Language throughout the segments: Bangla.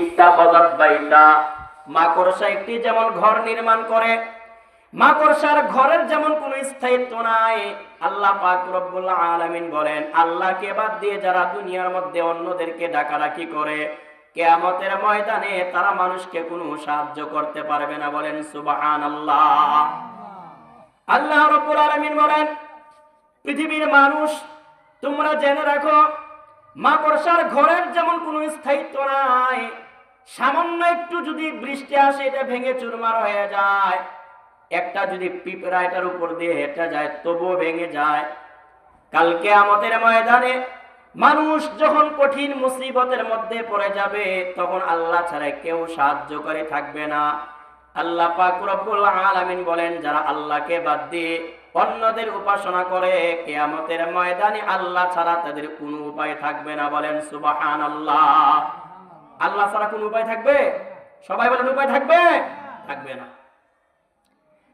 ইত্তাখাযাত বাইতা, মাকড়সা একটি যেমন ঘর নির্মাণ করে, মাকড়সার ঘরের যেমন কোনো স্থায়িত্ব নাই, আল্লাহ পাক রব্বুল আলামিন বলেন আল্লাহকে বাদ দিয়ে যারা দুনিয়ার মধ্যে অন্যদেরকে ডাকাডাকি করে, কিয়ামতের ময়দানে তারা মানুষকে কোনো সাহায্য করতে পারবে না। বলেন সুবহানাল্লাহ। আল্লাহ রাব্বুল আলামিন বলেন, পৃথিবীর মানুষ তোমরা জেনে রাখো, মাকড়সার ঘরের যেমন কোনো স্থায়িত্ব নাই, সামান্য একটু যদি বৃষ্টি আসে এটা ভেঙে চুরমার হয়ে যায়, একটা যদি পিঁপড়া এটার উপর দিয়ে হেঁটে যায় তবুও ভেঙে যায়। কাল কিয়ামতের ময়দানে মানুষ যখন কঠিন মুসিবতের মধ্যে পড়ে যাবে, তখন আল্লাহ ছাড়া কেউ সাহায্যকারী থাকবে না। আল্লাহ পাক রব্বুল আলামিন বলেন যারা আল্লাহকে বাদ দিয়ে অন্যদের উপাসনা করে, কিয়ামতের ময়দানে আল্লাহ ছাড়া তাদের কোনো উপায় থাকবে না। বলেন সুবহানাল্লাহ। আল্লাহ ছাড়া কোনো উপায় থাকবে? সবাই বলেন উপায় থাকবে? থাকবে না।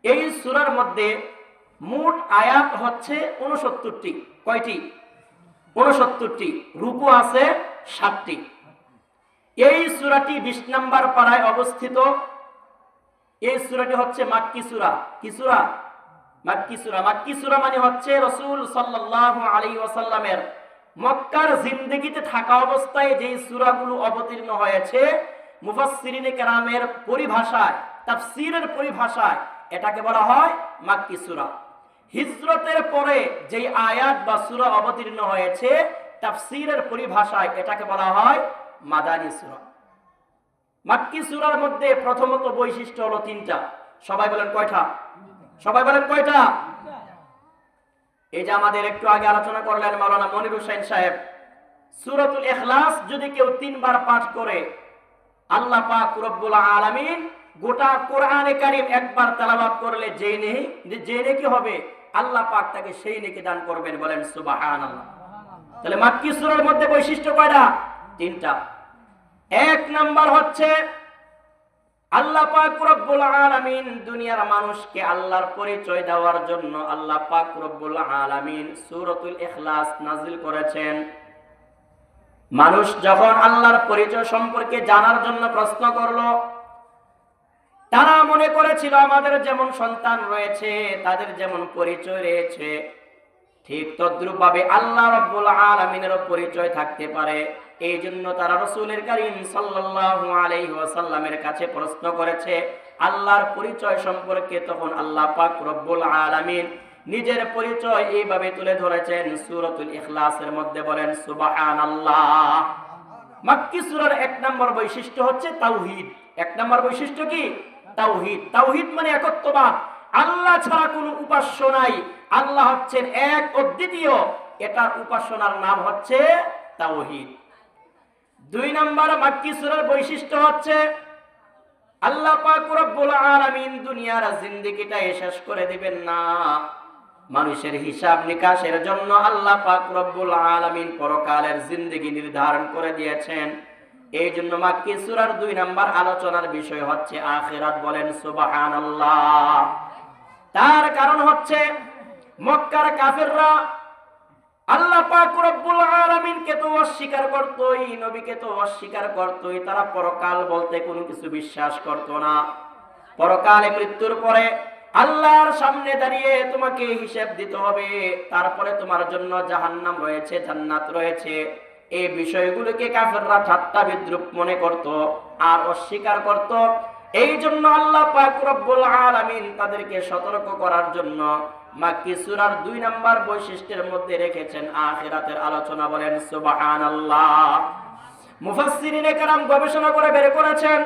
এই সূরার মধ্যে মোট আয়াত হচ্ছে 69টি। কয়টি? 69টি। রুকু আছে 7টি। এই সূরাটি 20 নম্বর পারায় অবস্থিত। এই সূরাটি হচ্ছে মাক্কি সূরা। কি সূরা? মাক্কি সূরা। মাক্কি সূরা মানে হচ্ছে রাসূল সাল্লাল্লাহু আলাইহি ওয়াসাল্লামের মক্কার জিন্দেগিতে থাকা অবস্থায় যে সূরাগুলো অবতীর্ণ হয়েছে, মুফাসসিরিনে কেরামের পরিভাষায়, তাফসীরের পরিভাষায় এটাকে বলা হয় মাক্কি সূরা। হিজরতের পরে যে আয়াত বা সূরা অবতীর্ণ হয়েছে, তাফসীরের পরিভাষায় এটাকে বলা হয় মাদানী সূরা। মাক্কি সূরার মধ্যে প্রথমত বৈশিষ্ট্য হলো 3টা। সবাই বলেন কয়টা? সবাই বলেন কয়টা? এই যে আমাদের একটু আগে আলোচনা করলেন মাওলানা মনির হোসেন সাহেব, সূরাতুল ইখলাস যদি কেউ 3 বার পাঠ করে, আল্লাহ পাক রব্বুল আলামিন গোটা কোরআনে কারীম একবার তেলাওয়াত করলে যে নেকি হবে, আল্লাহ পাক তাকে সেই নেকি দান করবেন। বলেন সুবহানাল্লাহ। তাহলে মাক্কি সূরার মধ্যে বৈশিষ্ট্য কয়টা? 3টা। 1 নাম্বার হচ্ছে আল্লাহ পাক রব্বুল আলামিন দুনিয়ার মানুষকে আল্লাহর পরিচয় দেওয়ার জন্য আল্লাহ পাক রব্বুল আলামিন সূরাতুল ইখলাস নাযিল করেছেন। মানুষ যখন আল্লাহর পরিচয় সম্পর্কে জানার জন্য প্রশ্ন করলো, তারা মনে করেছিল আমাদের যেমন সন্তান রয়েছে, তাদের যেমন পরিচয় রয়েছে, ঠিক তদ্রূপ ভাবে আল্লাহ রাব্বুল আলামিনেরও পরিচয় থাকতে পারে। এই জন্য তারা রাসূলের কারীম সাল্লাল্লাহু আলাইহি ওয়াসাল্লামের কাছে প্রশ্ন করেছে আল্লাহর পরিচয় সম্পর্কে। তখন আল্লাহ পাক রব্বুল আলামিন নিজের পরিচয় এইভাবে তুলে ধরেছেন সূরাতুল ইখলাসের মধ্যে। বলেন সুবহানাল্লাহ। মাক্কি সূরার 1 নম্বর বৈশিষ্ট্য হচ্ছে তাওহীদ। 1 নম্বর বৈশিষ্ট্য কি? তাওহীদ। তাওহীদ মানে একত্ববাদ। আল্লাহ ছাড়া কোনো উপাস্য নাই, আল্লাহ হচ্ছেন এক অদ্বিতীয়। এটার উপাসনার নাম হচ্ছে তাওহীদ। 2 নম্বর মাক্কি সূরার বৈশিষ্ট্য হচ্ছে আল্লাহ পাক রব্বুল আলামিন দুনিয়ার জিন্দেগিটা শেষ করে দিবেন না, মানুষের হিসাব নিকাশের জন্য আল্লাহ পাক রব্বুল আলামিন পরকালের জিন্দেগি নির্ধারণ করে দিয়েছেন। এই জন্য মাক্কি সূরার 2 নম্বর আলোচনার বিষয় হচ্ছে আখিরাত। বলেন সুবহানাল্লাহ। তার কারণ হচ্ছে মক্কার কাফেররা আল্লাহ পাক রব্বুল আলামিনকে তো অস্বীকার করতই, নবীকে তো অস্বীকার করতই। তারা পরকাল বলতে কোনো কিছু বিশ্বাস করত না। পরকালে মৃত্যুর পরে আল্লাহর সামনে দাঁড়িয়ে তোমাকে হিসাব দিতে হবে, তারপরে তোমার জন্য জাহান্নাম রয়েছে, জান্নাত রয়েছে। এই বিষয়গুলোকে কাফেররা ঠাট্টা বিদ্রুপ মনে করত আর অস্বীকার করত। এই জন্য আল্লাহ পাক রব্বুল আলামিন তাদেরকে সতর্ক করার জন্য মাক্কি সূরার 2 নম্বর বৈশিষ্ট্যের মধ্যে রেখেছেন আখিরাতের আলোচনা। বলেন সুবহানাল্লাহ। মুফাসসিরিনে কেরাম গবেষণা করে বের করেছেন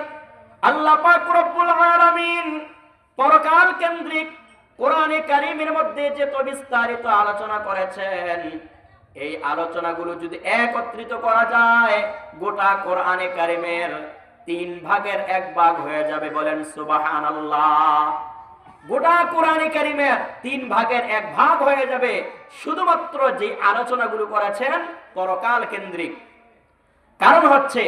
আল্লাহ পাক রব্বুল আলামিন পরকাল কেন্দ্রিক কোরআনে কারীমের মধ্যে যে তো বিস্তারিত আলোচনা করেছেন, এই আলোচনাগুলো যদি একত্রিত করা যায়, গোটা কোরআনে কারীমের 3 ভাগের 1 ভাগ হয়ে যাবে। বলেন সুবহানাল্লাহ। গোটা কোরআনে কারীমের 3 ভাগের 1 ভাগ হয়ে যাবে শুধুমাত্র যে আলোচনাগুলো করেছেন পরকাল কেন্দ্রিক। কারণ হচ্ছে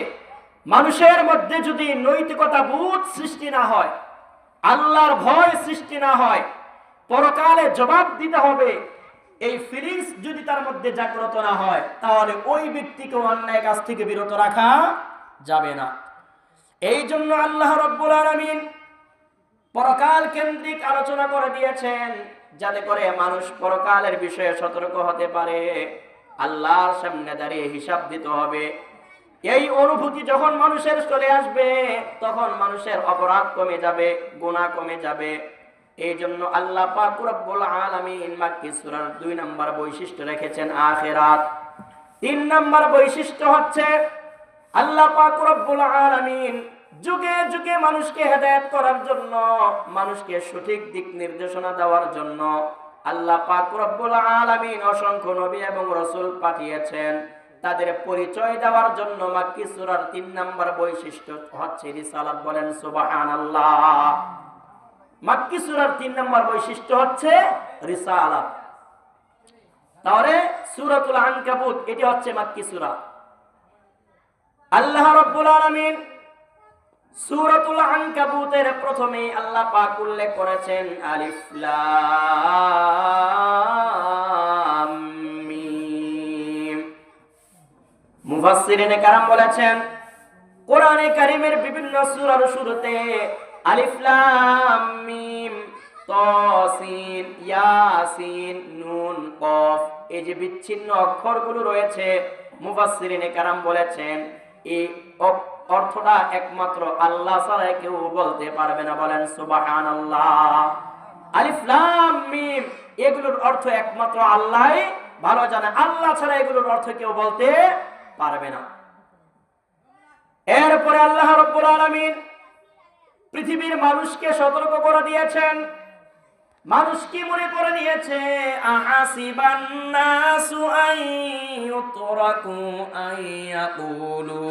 মানুষের মধ্যে যদি নৈতিকতা বোধ সৃষ্টি না হয়, আল্লাহর ভয় সৃষ্টি না হয়, পরকালে জবাব দিতে হবে, এই ফিলিংস যদি তার মধ্যে জাগ্রত না হয়, তাহলে ওই ব্যক্তিকে অন্যায় কাজ থেকে বিরত রাখা যাবে না। এই জন্য আল্লাহ রাব্বুল আলামিন পরকাল কেন্দ্রিক আলোচনা করে দিয়েছেন, যাতে করে মানুষ পরকালের বিষয়ে সতর্ক হতে পারে। আল্লাহর সামনে দাঁড়িয়ে হিসাব দিতে হবে। এই অনুভূতি যখন মানুষের চলে আসবে, তখন মানুষের অপরাধ কমে যাবে, গুনাহ কমে যাবে। এই জন্য আল্লাহ পাক রব্বুল আলামিন মাক্কি সূরার 2 নম্বর বৈশিষ্ট্য রেখেছেন আখিরাত। 3 নম্বর বৈশিষ্ট্য হচ্ছে আল্লাহ পাক রব্বুল আলামিন যুগে যুগে মানুষকে হেদায়েত করার জন্য, মানুষকে সঠিক দিক নির্দেশনা দেওয়ার জন্য আল্লাহ পাক রব্বুল আলামিন অসংখ্য নবী এবং রাসূল পাঠিয়েছেন। তাদের পরিচয় দেওয়ার জন্য মাক্কি সূরার 3 নম্বর বৈশিষ্ট্য হচ্ছে রিসালাত। বলেন সুবহানাল্লাহ। মাক্কি সূরার 3 নম্বর বৈশিষ্ট্য হচ্ছে রিসালাত। তাহলে সূরাতুল আনকাবুত এটি হচ্ছে মাক্কি সূরা। আল্লাহ রাব্বুল আলামিন সূরাতুল আনকাবুতের প্রথমেই আল্লাহ পাক উল্লেখ করেছেন আলিফ লাম মিম। মুফাসসিরিনে কেরাম বলেছেন কোরআনে কারীমের বিভিন্ন সূরার শুরুতে আলিফ লাম মিম তাসিন ইয়াসিন নুন কফ এই যে বিচ্ছিন্ন অক্ষরগুলো রয়েছে, মুফাসসিরিনে কেরাম বলেছেন এই অর্থটা একমাত্র আল্লাহ ছাড়া কেউ বলতে পারবে না। বলেন সুবহানাল্লাহ। আলিফ লাম মিম এগুলোর অর্থ একমাত্র আল্লাহই ভালো জানে, আল্লাহ ছাড়া এগুলোর অর্থ কেউ বলতে পারবে না। এরপরে আল্লাহ রাব্বুল আলামিন পৃথিবীর মানুষকে সতর্ক করে দিয়েছেন। মানুষ কি মনে করে নিয়েছে? আহাসিবান নাসু আইয়ুতরাকু আইয়াকুলু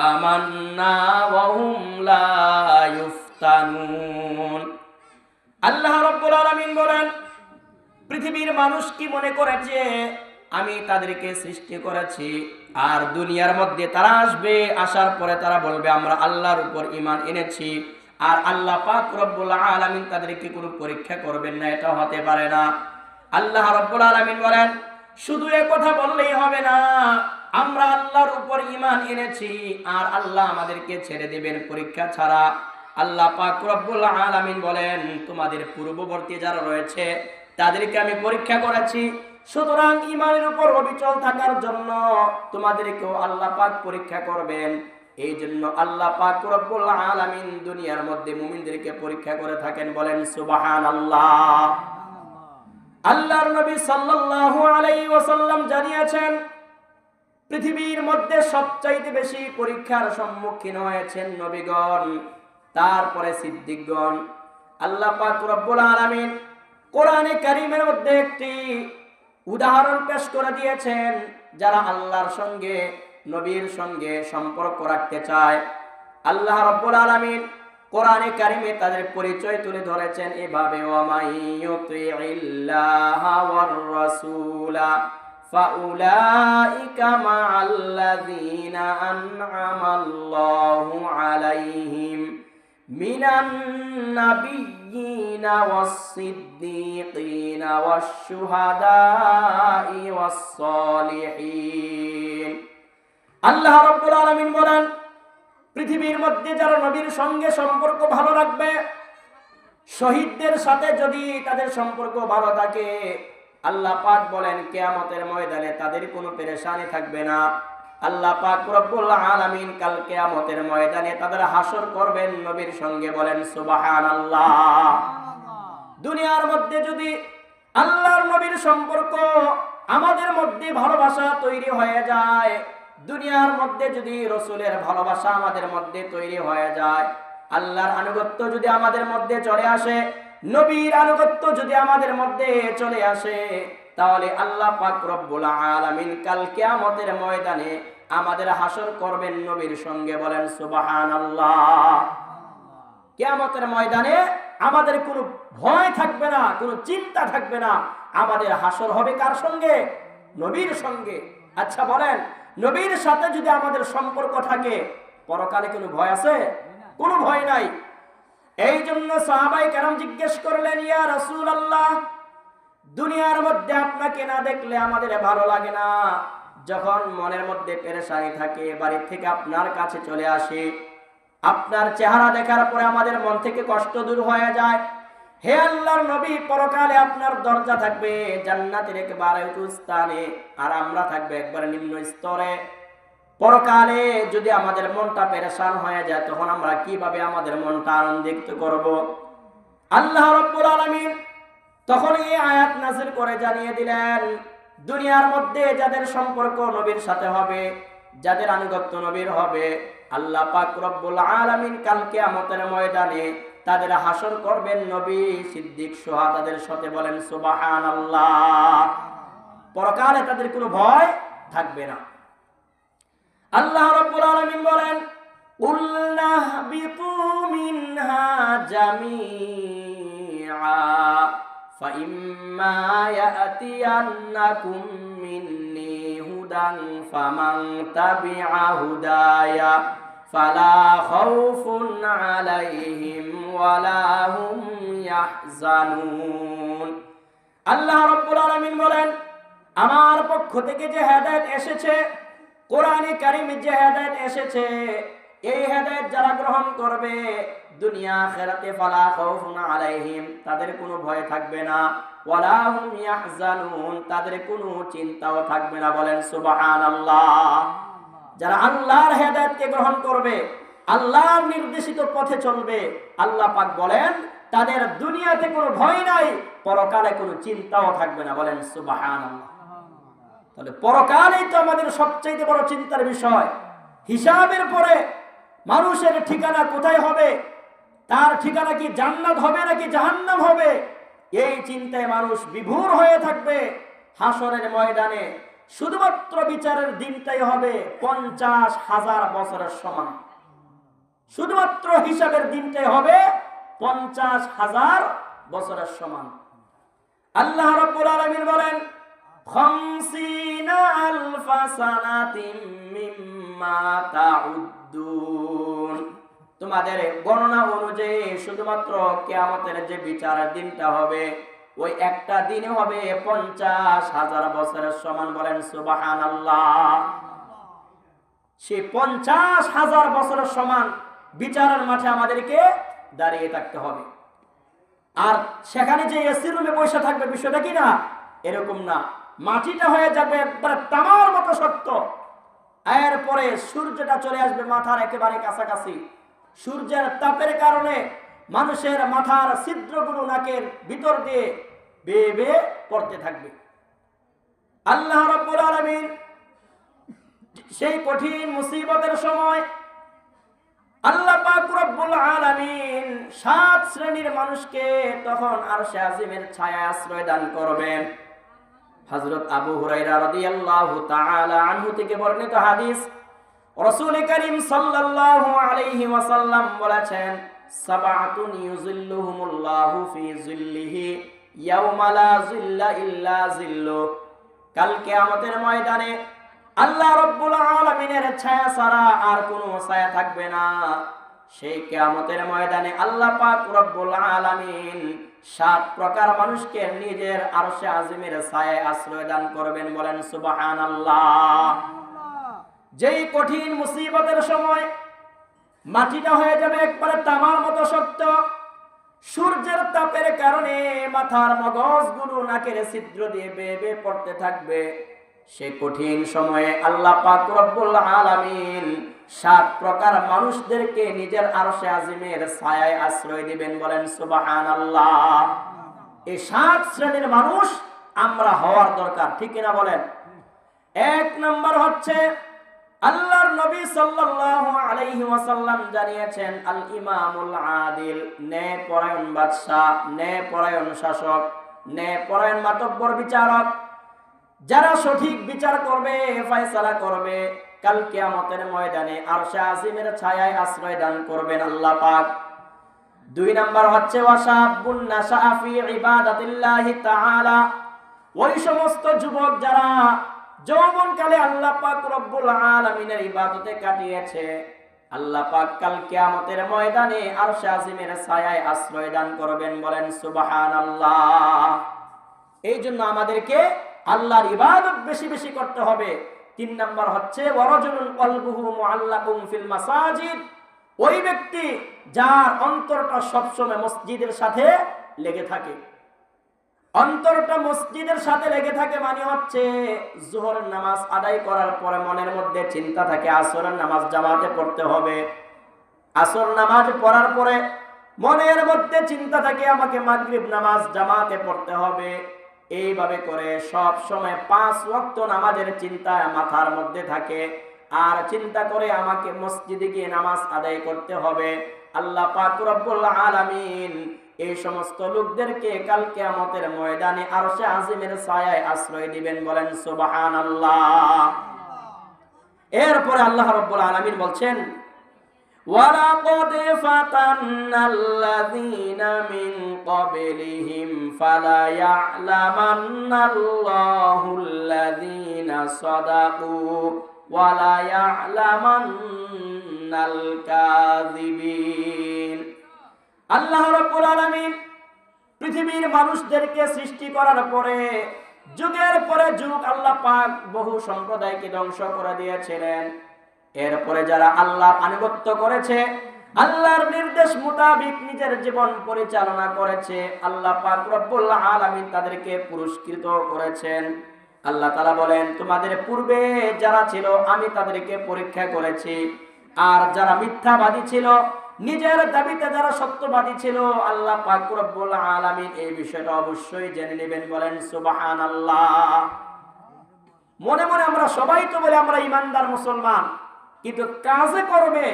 আমান্না ওয়া হুম লা ইফতানুন। আল্লাহ রাব্বুল আলামিন বলেন পৃথিবীর মানুষ কি মনে করেছে আমি তাদেরকে সৃষ্টি করেছি, আর দুনিয়ার মধ্যে তারা আসবে, আসার পরে তারা বলবে আমরা আল্লাহর উপর ঈমান এনেছি, আর আল্লাহ পাক রব্বুল আলামিন তাদেরকে কোনো পরীক্ষা করবেন না। এটা হতে পারে না। আল্লাহ রব্বুল আলামিন বলেন শুধু এই কথা বললেই হবে না, আমরা আল্লাহর উপর ঈমান এনেছি আর আল্লাহ আমাদেরকে ছেড়ে দিবেন পরীক্ষা ছাড়া। আল্লাহ পাক রব্বুল আলামিন বলেন তোমাদের পূর্ববর্তী যারা রয়েছে তাদেরকে আমি পরীক্ষা করেছি, সুতরাং ঈমানের উপর অবিচল থাকার জন্য তোমাদেরকেও আল্লাহ পাক পরীক্ষা করবেন। এই জন্য আল্লাহ পাক রব্বুল আলামিন দুনিয়ার মধ্যে মুমিনদেরকে পরীক্ষা করে থাকেন। বলেন সুবহানাল্লাহ। আল্লাহর নবী সাল্লাল্লাহু আলাইহি ওয়াসাল্লাম জানিয়েছেন পৃথিবীর মধ্যে সবচাইতে বেশি পরীক্ষার সম্মুখীন হয়েছেন নবীগণ, তারপরে সিদ্দিকগণ। আল্লাহ পাক রব্বুল আলামিন কোরআনে কারীমের মধ্যে একটি উদাহরণ পেশ করে দিয়েছেন, যারা আল্লাহর সঙ্গে নবীর সঙ্গে সম্পর্ক রাখতে চায়। আল্লাহ রাব্বুল আলামিন কোরআনে কারীমে তাদের পরিচয় তুলে ধরেছেন এভাবে ওয়া মাইয়ুতিইল্লাহা ওয়ার রাসূলা ফাউলাইকা মাআল্লাযীনা আন'আমাল্লাহু আলাইহিম মিনান নাবিয়্যিনা ওয়াস-সিদ্দীকিনা ওয়াশ-শুহাদাই ওয়াস-সালিহিন। আল্লাহ রাব্বুল আলামিন বলেন পৃথিবীর মধ্যে যারা নবীর সঙ্গে সম্পর্ক ভালো রাখবে, শহীদদের সাথে যদি তাদের সম্পর্ক ভালো থাকে, আল্লাহ পাক বলেন কিয়ামতের ময়দানে তাদের কোনো পেরেশানি থাকবে না। আল্লাহ পাক রব্বুল আলামিন কাল কিয়ামতের ময়দানে তাদের হাসর করবেন নবীর সঙ্গে। বলেন সুবহানাল্লাহ। দুনিয়ার মধ্যে যদি আল্লাহর নবীর সম্পর্ক আমাদের মধ্যে ভালোবাসা তৈরি হয়ে যায়, দুনিয়ার মধ্যে যদি রাসূলের ভালোবাসা আমাদের মধ্যে তৈরি হয়ে যায়, আল্লাহর আনুগত্য যদি আমাদের মধ্যে চলে আসে, নবীর আনুগত্য যদি আমাদের মধ্যে চলে আসে, তাহলে আল্লাহ পাক রব্বুল আলামিন কাল কিয়ামতের ময়দানে আমাদের হাসর করবেন নবীর সঙ্গে। বলেন সুবহানাল্লাহ। কিয়ামতের ময়দানে আমাদের কোনো ভয় থাকবে না, কোনো চিন্তা থাকবে না, আমাদের হাসর হবে কার সঙ্গে? নবীর সঙ্গে। আচ্ছা বলেন, নবীর সাথে যদি আমাদের সম্পর্ক থাকে, পরকালে কোনো ভয় আছে? কোনো ভয় নাই। এই জন্য সাহাবায়ে কেরাম জিজ্ঞেস করলেন ইয়া রাসূলুল্লাহ, দুনিয়ার মধ্যে আপনাকে না দেখলে আমাদের ভালো লাগে না, যখন মনের মধ্যে পেরেশানি থাকে বাড়ি থেকে আপনার কাছে চলে আসি, আপনার চেহারা দেখার পরে আমাদের মন থেকে কষ্ট দূর হয়ে যায়। হে আল্লাহর নবী, পরকালে আপনার দরজা থাকবে জান্নাতের একেবারে উঁচু স্থানে, আর আমরা থাকবে একবারে নিম্ন স্তরে। পরকালে যদি আমাদের মনটা পেরেশান হয়ে যায়, তখন আমরা কিভাবে আমাদের মনটা আনন্দিত করব? আল্লাহ রাব্বুল আলামিন তখন এই আয়াত নাযিল করে জানিয়ে দিলেন, দুনিয়ার মধ্যে যাদের সম্পর্ক নবীর সাথে হবে, যাদের আনুগত্য নবীর হবে, আল্লাহ পাক রব্বুল আলামিন কাল কিয়ামতের ময়দানে তাদের হাসর করবেন নবী, সিদ্দিক, শুহাদাদের সাথে। বলেন সুবহানাল্লাহ। পরকালে তাদের কোনো ভয় থাকবে না। আল্লাহ রাব্বুল আলামিন বলেন, উল্লাহ বিতু মিনহা জামিআ ফাইম্মা ইয়াতিয়ান্নাকুম মিন্নি হুদান ফামান তাবিআ হুদায়া ফালা খাউফুন আলাইহিম ওয়ালা হুম ইয়াহজানুন। আল্লাহ রাব্বুল আলামিন বলেন, আমার পক্ষ থেকে যে হেদায়েত এসেছে, কোরআনে কারিমে যে হেদায়েত এসেছে, এই হেদায়েত যারা গ্রহণ করবে, দুনিয়া আখিরাতে ফালা খাউফুন আলাইহিম, তাদের কোনো ভয় থাকবে না, ওয়ালা হুম ইয়াহজানুন, তাদের কোনো চিন্তাও থাকবে না। বলেন সুবহানাল্লাহ। যারা আল্লাহর হেদায়েতকে গ্রহণ করবে, আল্লাহর নির্দেশিত পথে চলবে, আল্লাহ পাক বলেন তাদের দুনিয়াতে কোনো ভয় নাই, পরকালে কোনো চিন্তাও থাকবে না। বলেন সুবহানাল্লাহ। তাহলে পরকালেই তো আমাদের সবচেয়ে বড় চিন্তার বিষয়। হিসাবের পরে মানুষের ঠিকানা কোথায় হবে, তার ঠিকানা কি জান্নাত হবে নাকি জাহান্নাম হবে, এই চিন্তায় মানুষ বিভোর হয়ে থাকবে। হাসরের ময়দানে শুধুমাত্র বিচারের দিনটাই হবে 50,000 বছরের সমান। শুধুমাত্র হিসাবের দিনটাই হবে 50,000 বছরের সমান। আল্লাহ রাব্বুল আলামিন বলেন, 50,000 সানাতিন মিম্মা তাউদ্দুন। তোমাদের গণনা অনুযায়ী শুধুমাত্র কিয়ামতের যে বিচারের দিনটা হবে, ওই একটা দিনে হবে 50,000 বছরের সমান। বলেন সুবহানাল্লাহ। সেই 50,000 বছরের সমান বিচারের মাঠে আমাদেরকে দাঁড়িয়ে থাকতে হবে। আর সেখানে যে এসি রুমে বসে থাকবে বিষয়টা কি না, এরকম না। মাটিটা হয়ে যাবে একবারে তামার মতো শক্ত। এরপরে সূর্যটা চলে আসবে মাথার একেবারে কাছাকাছি। সূর্যের তাপের কারণে মানুষের মাথার ছিদ্রগুলো নাকের ভিতর দিয়ে বেয়ে বেয়ে পড়তে থাকবে। আল্লাহ রাব্বুল আলামিন সেই কঠিন মুসিবতের সময় আল্লাহ পাক রব্বুল আলামিন 7 শ্রেণীর মানুষকে তখন আরশে আজিমের ছায়া আশ্রয় দান করবেন। হযরত আবু হুরায়রা রাদিয়াল্লাহু তাআলা আনহু থেকে বর্ণিত হাদিস, রাসূল কারীম সাল্লাল্লাহু আলাইহি ওয়াসাল্লাম বলেছেন, সাবআতুন ইউযিল্লুহুমুল্লাহু ফি যিল্লিহি ইয়াওমা লা যিল্লা ইল্লা যিল্লু। কাল কিয়ামতের ময়দানে আল্লাহ রাব্বুল আলামিনের ছায়া ছাড়া আর কোনো ছায়া থাকবে না। সেই কিয়ামতের ময়দানে আল্লাহ পাক রব্বুল আলামিন 7 প্রকার মানুষকে নিজের আরশে আজিমের ছায়ায় আশ্রয় দান করবেন। বলেন সুবহানাল্লাহ। যেই কঠিন মুসিবতের সময় মাটিটা হয়ে যাবে একবারে তামার মতো শক্ত, সূর্যের তাপের কারণে মাথার মগজগুলো নাকের ছিদ্র দিয়ে বেয়ে বেয়ে পড়তে থাকবে, সে কঠিন সময়ে আল্লাহ পাক রব্বুল আলামিন 7 প্রকার মানুষদেরকে নিজের আরশে আজিমের ছায়ায় আশ্রয় দিবেন। বলেন সুবহানাল্লাহ। এই 7 শ্রেণীর মানুষ আমরা হওয়ার দরকার, ঠিক কিনা বলেন? 1 নম্বর হচ্ছে আল্লাহর নবী সাল্লাল্লাহু আলাইহি ওয়াসাল্লাম জানিয়েছেন, আল ইমামুল আদিল, ন্যায়পরায়ণ বাদশা, ন্যায়পরায়ণ শাসক, ন্যায়পরায়ণ মাতব্বর বিচারক, যারা সঠিক বিচার করবে, ফয়সালা করবে, কাল কিয়ামতের ময়দানে আরশে আজিমের ছায়ায় আশ্রয় দান করবেন আল্লাহ পাক। 2 নাম্বার হচ্ছে ওয়াশাবুন নাশা ফি ইবাদাতিল্লাহি তাআলা, ওই সমস্ত যুবক যারা যৌবনকালে আল্লাহ পাক রব্বুল আলামিনের ইবাদতে কাটিয়েছে, আল্লাহ পাক কাল কিয়ামতের ময়দানে আরশে আজিমের ছায়ায় আশ্রয় দান করবেন। বলেন সুবহানাল্লাহ। এই জন্য আমাদেরকে আল্লাহর ইবাদত বেশি বেশি করতে হবে। 3 নাম্বার হচ্ছে ওয়ারাজুলুন কলবুহু মুআল্লাকুম ফিল মাসাজিদ, ওই ব্যক্তি যার অন্তরটা সবসময় মসজিদের সাথে লেগে থাকে। অন্তরটা মসজিদের সাথে লেগে থাকে মানে হচ্ছে যোহরের নামাজ আদায় করার পরে মনের মধ্যে চিন্তা থাকে আসরের নামাজ জামাতে পড়তে হবে, আসর নামাজ পড়ার পরে মনের মধ্যে চিন্তা থাকে আমাকে মাগরিব নামাজ জামাতে পড়তে হবে। এইভাবে করে সব সময় 5 ওয়াক্ত নামাজের চিন্তা মাথার মধ্যে থাকে, আর চিন্তা করে আমাকে মসজিদে গিয়ে নামাজ আদায় করতে হবে। আল্লাহ পাক রব্বুল আলামিন এই সমস্ত লোকদেরকে কাল কিয়ামতের ময়দানে আরশে আজিমের ছায়ায় আশ্রয় দিবেন, বলেন সুবহানাল্লাহ। এরপরে আল্লাহ রব্বুল আলামিন বলছেন وَلَقَدْ فَتَنَّا الَّذِينَ مِنْ قَبْلِهِمْ فَلَيَعْلَمَنَّ اللَّهُ الَّذِينَ صَدَقُوا وَلَيَعْلَمَنَّ الْكَاذِبِينَ। আল্লাহ রাব্বুল আলামিন পৃথিবীর মানুষদেরকে সৃষ্টি করার পরে যুগের পরে যুগ আল্লাহ পাক বহু সম্প্রদায়কে ধ্বংস করে দিয়েছিলেন। এরপরে যারা আল্লাহর আনুগত্য করেছে, আল্লাহর নির্দেশ মোতাবেক নিজের জীবন পরিচালনা করেছে, আল্লাহ পাক রব্বুল আলামিন তাদেরকে পুরস্কৃত করেছেন। আল্লাহ তাআলা বলেন তোমাদের পূর্বে যারা ছিল আমি তাদেরকে পরীক্ষা করেছি, আর যারা মিথ্যাবাদী ছিল, নিজের দাবিতে যারা সত্যবাদী ছিল, আল্লাহ পাক রব্বুল আলামিন এই বিষয়টা অবশ্যই জেনে নেবেন, বলেন সুবহানাল্লাহ। মনে মনে আমরা সবাই তো বলে আমরা ইমানদার মুসলমান, কিন্তু কাজে করবে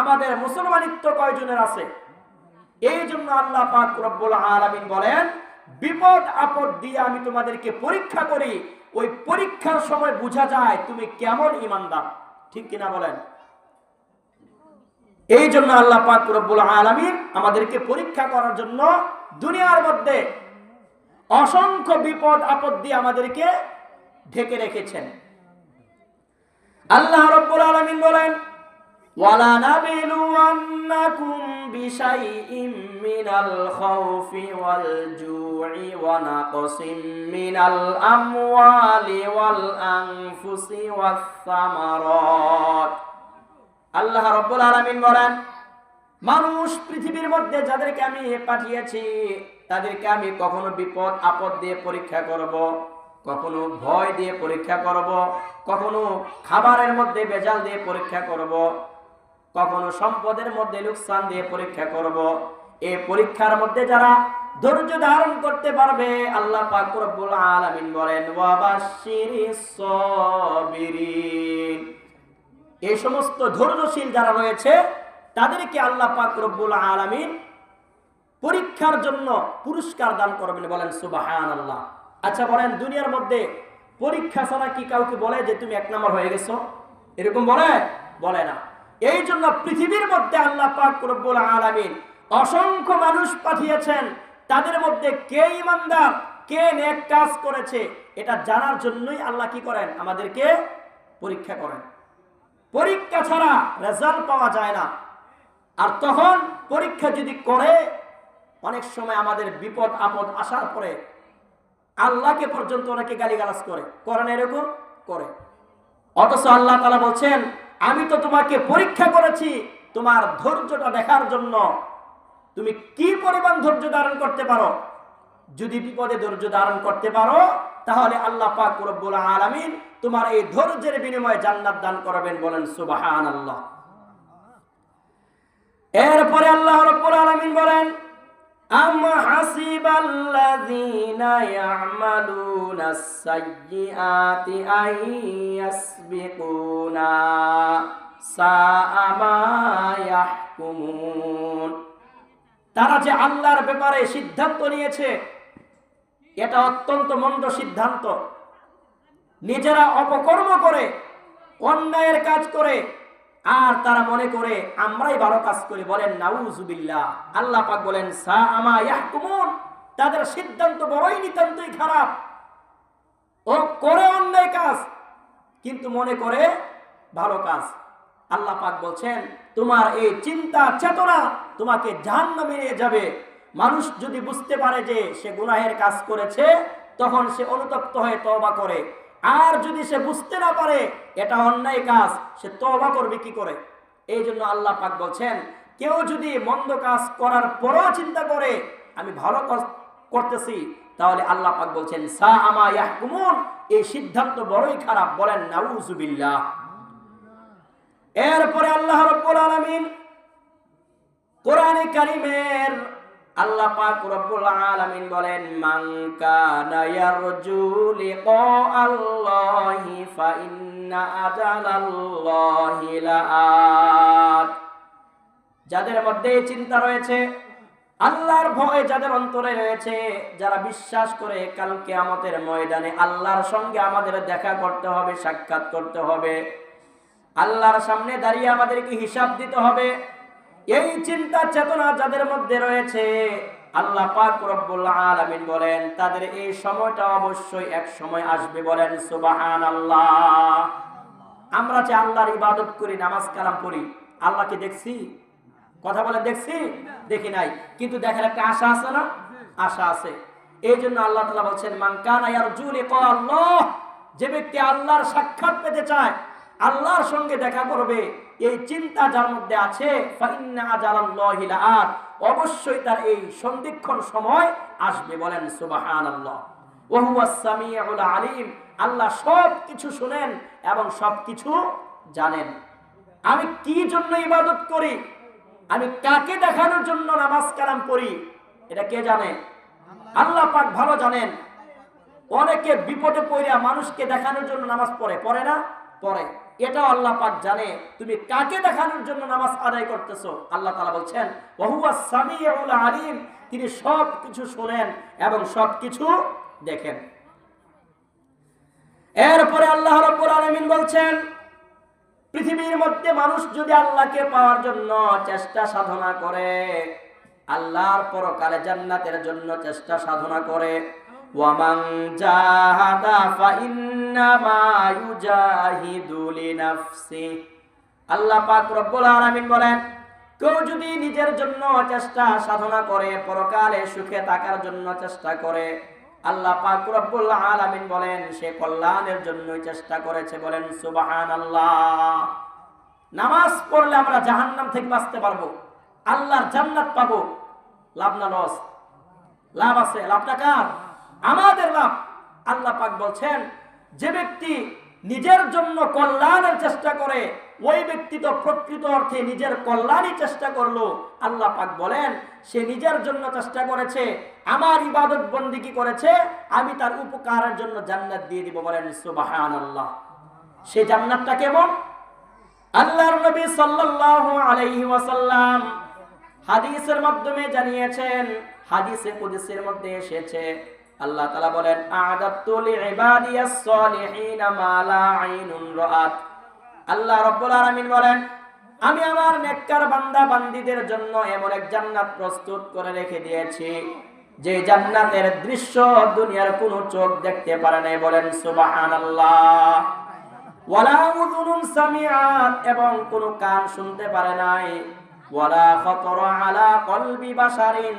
আমাদের মুসলমানিত্ব কয়জনের আছে? এই জন্য আল্লাহ পাক রব্বুল আলামিন বলেন বিপদ আপদ দিয়ে আমি তোমাদেরকে পরীক্ষা করি, ওই পরীক্ষার সময় বোঝা যায় তুমি কেমন ইমানদার, ঠিক কিনা বলেন? এই জন্য আল্লাহ পাক রব্বুল আলামিন আমাদেরকে পরীক্ষা করার জন্য দুনিয়ার মধ্যে অসংখ্য বিপদ আপদ দিয়ে আমাদেরকে ঢেকে রেখেছেন। আল্লাহ রাব্বুল আলামিন বলেন ওয়ালা নাবিলুওয়ান্নাকুম বিশাইইম মিনাল খাউফি ওয়াল জু'i ওয়া নাকসিম মিনাল আমওয়ালি ওয়াল আনফুসি ওয়াস সামারাত। আল্লাহ রাব্বুল আলামিন বলেন মানুষ পৃথিবীর মধ্যে যাদেরকে আমি পাঠিয়েছি তাদেরকে আমি কখনো বিপদ আপদ দিয়ে পরীক্ষা করব, কখনো ভয় দিয়ে পরীক্ষা করব, কখনো খাবারের মধ্যে ভেজাল দিয়ে পরীক্ষা করব, কখনো সম্পদের মধ্যে লোকসান দিয়ে পরীক্ষা করব। এই পরীক্ষার মধ্যে যারা ধৈর্য ধারণ করতে পারবে আল্লাহ পাক রব্বুল আলামিন বলেন ওয়াবাশশিরিস সাবিরিন। এই সমস্ত ধৈর্যশীল যারা রয়েছে তাদেরকে আল্লাহ পাক রব্বুল আলামিন পরীক্ষার জন্য পুরস্কার দান করবেন, বলেন সুবহানাল্লাহ। আচ্ছা বলেন দুনিয়ার মধ্যে পরীক্ষা ছাড়া কি কাউকে বলে যে তুমি 1 নম্বর হয়ে গেছো? এরকম বলে না। এই জন্য পৃথিবীর মধ্যে আল্লাহ পাক রব্বুল আলামিন অসংখ্য মানুষ পাঠিয়েছেন, তাদের মধ্যে কে ঈমানদার, কে নেক কাজ করেছে এটা জানার জন্যই আল্লাহ কি করেন, আমাদেরকে পরীক্ষা করেন। পরীক্ষা ছাড়া রেজাল্ট পাওয়া যায় না। আর তখন পরীক্ষা যদি করে অনেক সময় আমাদের বিপদ আপদ আসার পরে আল্লাহকে পর্যন্ত অনেকে গালিগালাজ করে না, এরকম করে। অথচ আল্লাহ তাআলা বলছেন আমি তো তোমাকে পরীক্ষা করেছি তোমার ধৈর্যটা দেখার জন্য, তুমি কি পরিমাণ ধৈর্য ধারণ করতে পারো। যদি বিপদে ধৈর্য ধারণ করতে পারো তাহলে আল্লাহ পাক রব্বুল আলামিন তোমার এই ধৈর্যের বিনিময়ে জান্নাত দান করবেন, বলেন সুবহানাল্লাহ। এরপরে আল্লাহ রাব্বুল আলামিন বলেন আম হাসিবাল্লাযীনা ইয়া'মালুনাস সাইয়্যাতি আন ইয়াসবিকুনা সাআ মা ইয়াহকুমুন। তারা যে আল্লাহর ব্যাপারে সিদ্ধান্ত নিয়েছে এটা অত্যন্ত মন্দ সিদ্ধান্ত। নিজেরা অপকর্ম করে, অন্যায়ের কাজ করে, আর তারা মনে করে আমরাই ভালো কাজ করি, বলেন নাউযুবিল্লাহ। আল্লাহ পাক বলেন সাআ মা ইয়াহকুমুন, তাদের সিদ্ধান্ত বড়ই নিতান্তই খারাপ। ও করে অন্যায় কাজ কিন্তু মনে করে ভালো কাজ। আল্লাহ পাক বলছেন তোমার এই চিন্তা চেতনা তোমাকে জাহান্নামে নিয়ে যাবে। মানুষ যদি বুঝতে পারে যে সে গুনাহের কাজ করেছে তখন সে অনুতপ্ত হয়ে তওবা করে, আর যদি সে বুঝতে না পারে এটা অন্যায় কাজ, সে তওবা করবে কি করে? এই জন্য আল্লাহ পাক বলছেন, কেউ যদি মন্দ কাজ করার পরও চিন্তা করে আমি ভালো কাজ করতেছি, তাহলে আল্লাহ পাক বলছেন সা আমা ইয়াহকুমুন, এই সিদ্ধান্ত বড়ই খারাপ। বলেন নাউযুবিল্লাহ। এরপরে আল্লাহ রাব্বুল আলামিন কোরআনে কারীমের আল্লাহ পাক রব্বুল আলামিন বলেন, মান কানা ইয়ারজু লিকা আল্লাহি ফা ইন্না আজালাল্লাহি লাআত। যাদের মধ্যে চিন্তা রয়েছে, আল্লাহর ভয় যাদের অন্তরে রয়েছে, যারা বিশ্বাস করে কাল কিয়ামতের ময়দানে আল্লাহর সঙ্গে আমাদের দেখা করতে হবে, সাক্ষাৎ করতে হবে, আল্লাহর সামনে দাঁড়িয়ে আমাদেরকে হিসাব দিতে হবে, এই চিন্তা চেতনা যাদের মধ্যে রয়েছে, আল্লাহ পাক রব্বুল আলামিন বলেন তাদের এই সময়টা অবশ্যই এক সময় আসবে। বলেন সুবহানাল্লাহ। আমরা যে আল্লাহর ইবাদত করি, নামাজ কালাম পড়ি, আল্লাহকে দেখছি? কথা বলে দেখছি? দেখি নাই, কিন্তু দেখার একটা আশা আছে না? আশা আছে। এই জন্য আল্লাহ তাআলা বলছেন মান কানা ইয়ারজু লিকা আল্লাহ, যে ব্যক্তি আল্লাহর সাক্ষাৎ পেতে চায়, আল্লাহর সঙ্গে দেখা করবে, এই চিন্তা যার মধ্যে আছে, ফা ইন্না আজালাল্লাহি লাআত, অবশ্যই তার এই সন্ধিক্ষণ সময় আসবে। বলেন সুবহানাল্লাহ। ওয়া হুয়াস সামিউল আলিম, আল্লাহ সব কিছু শুনেন এবং সব কিছু জানেন। আমি কি জন্য ইবাদত করি, আমি কাকে দেখানোর জন্য নামাজ কালাম পড়ি, এটা কে জানে? আল্লাহ পাক ভালো জানেন। অনেকে বিপদে পড়িয়া মানুষকে দেখানোর জন্য নামাজ পড়ে না? পড়ে। এটাও আল্লাহ পাক জানে তুমি কাকে দেখানোর জন্য নামাজ আদায় করতেছো। আল্লাহ তাআলা বলছেন ওয়া হুয়াস সামিউল আলিম, তিনি সব কিছু শুনেন এবং সব কিছু দেখেন। এরপরে আল্লাহ রাব্বুল আলামিন বলছেন, পৃথিবীর মধ্যে মানুষ যদি আল্লাহকে পাওয়ার জন্য চেষ্টা সাধনা করে, আল্লাহর পরকালে জান্নাতের জন্য চেষ্টা সাধনা করে, ওয়ামান জাহাদা ফাইন্নামা ইউজাহিদু লিনাফসি, আল্লাহ পাক রব্বুল আলামিন বলেন কেউ যদি নিজের জন্য চেষ্টা সাধনা করে, পরকালে সুখে থাকার জন্য চেষ্টা করে, আল্লাহ পাক রব্বুল আলামিন বলেন সে কল্যাণের জন্যই চেষ্টা করেছে। বলেন সুবহানাল্লাহ। নামাজ পড়লে আমরা জাহান্নাম থেকে বাঁচতে পারবো, আল্লাহর জান্নাত পাবো। লাভ না লস? লাভ আছে। লাভটা কার? আমাদের লাভ। আল্লাহ পাক বলছেন যে ব্যক্তি নিজের জন্য কল্যাণের চেষ্টা করে, ওই ব্যক্তি তো প্রকৃত অর্থে নিজের কল্যাণই চেষ্টা করলো। আল্লাহ পাক বলেন সে নিজের জন্য চেষ্টা করেছে, আমার ইবাদত বন্দেগী করেছে, আমি তার উপকারের জন্য জান্নাত দিয়ে দিব। বলেন সুবহানাল্লাহ। সে জান্নাতটা কেমন? আল্লাহর নবী সাল্লাল্লাহু আলাইহি ওয়াসাল্লাম হাদিসের মাধ্যমে জানিয়েছেন, হাদিসে কুদসির মধ্যে এসেছে, আল্লাহ তাআলা বলেন আ'দাতু লিইবাদিয়াস সালিহিনা মা লা আইনুন রাআত। আল্লাহ রাব্বুল আলামিন বলেন আমি আমার নেককার বান্দা বান্দীদের জন্য এমন এক জান্নাত প্রস্তুত করে রেখে দিয়েছি যে জান্নাতের দৃশ্য দুনিয়ার কোনো চোখ দেখতে পারে নাই। বলেন সুবহানাল্লাহ। ওয়ালা উযুনুন সামিআত, এবং কোনো কান শুনতে পারে নাই, ওয়ালা খাতারা আলা কলবি বাশারিন,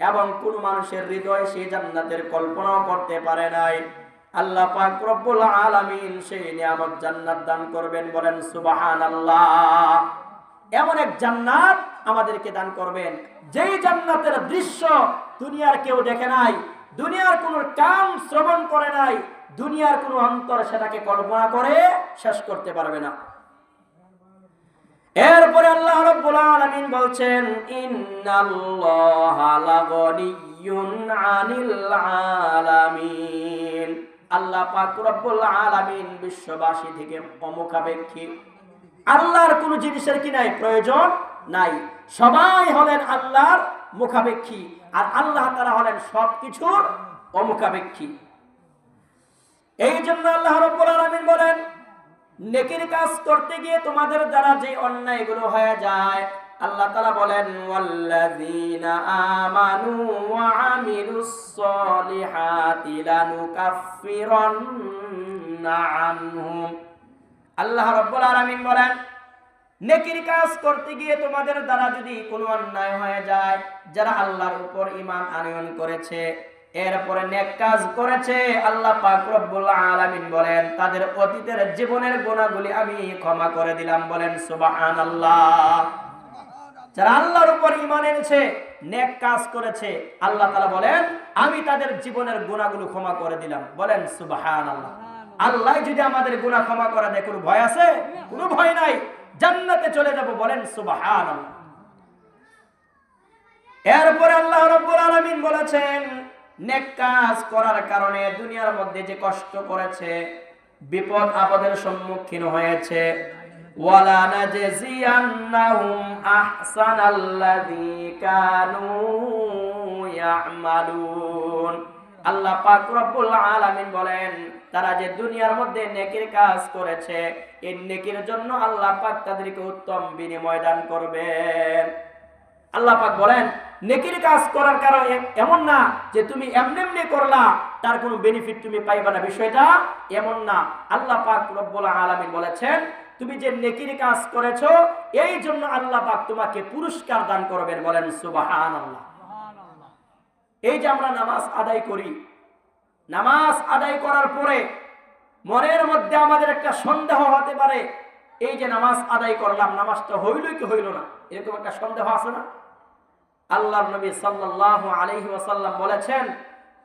এবং কোন মানুষের হৃদয়ে সেই জান্নাতের কল্পনাও করতে পারে নাই। আল্লাহ পাক রব্বুল আলামিন সেই নিয়ামত জান্নাত দান করবেন। বলেন সুবহানাল্লাহ। এমন এক জান্নাত আমাদেরকে দান করবেন যেই জান্নাতের দৃশ্য দুনিয়ার কেউ দেখে নাই, দুনিয়ার কোন কান শ্রবণ করে নাই, দুনিয়ার কোন অন্তর সেটাকে কল্পনা করে শেষ করতে পারবে না। এরপরে আল্লাহ রাব্বুল আলামিন বলছেন ইন্নাল্লাহা লাগানিয়্যুন আনিল আলামিন, আল্লাহ পাক রব্বুল আলামিন বিশ্ববাসী থেকে অমুখাপেক্ষী। আল্লাহর কোন জিনিসের কি নাই? প্রয়োজন নাই। সবাই হলেন আল্লাহর মুখাপেক্ষী, আর আল্লাহ তাআলা হলেন সবকিছুর অমুখাপেক্ষী। এই জন্য আল্লাহ রাব্বুল আলামিন বলেন নেকির কাজ করতে গিয়ে তোমাদের দ্বারা যে অন্যায়গুলো হয়ে যায়, আল্লাহ তাআলা বলেন ওয়াল্লাযীনা আমানু ওয়া আমিলুস সলিহাতি লানুকাফফিরান্না আনহুম। আল্লাহ রাব্বুল আলামিন বলেন নেকির কাজ করতে গিয়ে তোমাদের দ্বারা যদি কোনো অন্যায় হয়ে যায়, যারা আল্লাহর উপর ঈমান আনয়ন করেছে, এরপরে নেক কাজ করেছে, আল্লাহ পাক রব্বুল আলামিন বলেন তাদের অতীতের জীবনের গুনাহগুলি আমি ক্ষমা করে দিলাম। বলেন সুবহানাল্লাহ। যারা আল্লাহর উপর ঈমান এনেছে, নেক কাজ করেছে, আল্লাহ তাআলা বলেন আমি তাদের জীবনের গুনাহগুলো ক্ষমা করে দিলাম। বলেন সুবহানাল্লাহ। আল্লাহ যদি আমাদের গুনাহ ক্ষমা করে দেয়, কোনো ভয় আছে? কোনো ভয় নাই, জান্নাতে চলে যাব। বলেন সুবহানাল্লাহ। এরপরে আল্লাহ রাব্বুল আলামিন বলেছেন নেক কাজ করার কারণে দুনিয়ার মধ্যে যে কষ্ট করেছে, বিপদ আপদের সম্মুখীন হয়েছে, ওয়ালা নাজজিয়ান্নাহুম আহসানাল্লাযী কানু ইয়ামালুন। আল্লাহ পাক রব্বুল আলামিন বলেন তারা যে দুনিয়ার মধ্যে নেকির কাজ করেছে, এই নেকির জন্য আল্লাহ পাক তাদেরকে উত্তম বিনিময় দান করবেন। আল্লাহ পাক বলেন নেকির কাজ করার কারণে এমন না যে তুমি এমনি করলা তার কোনো বেনিফিট তুমি পাইবা না, বিষয়টা এমন না। আল্লাহ পাক রব্বুল আলামিন বলেছেন তুমি যে নেকির কাজ করেছো এই জন্য আল্লাহ পাক তোমাকে পুরস্কার দান করবেন। বলেন সুবহানাল্লাহ। এই যে আমরা নামাজ আদায় করি, নামাজ আদায় করার পরে মনের মধ্যে আমাদের একটা সন্দেহ হতে পারে, এই যে নামাজ আদায় করলাম, নামাজটা হইল কি হইল না, এরকম একটা সন্দেহ আছে না? আল্লাহর নবী সাল্লাল্লাহু আলাইহি ওয়াসাল্লাম বলেছেন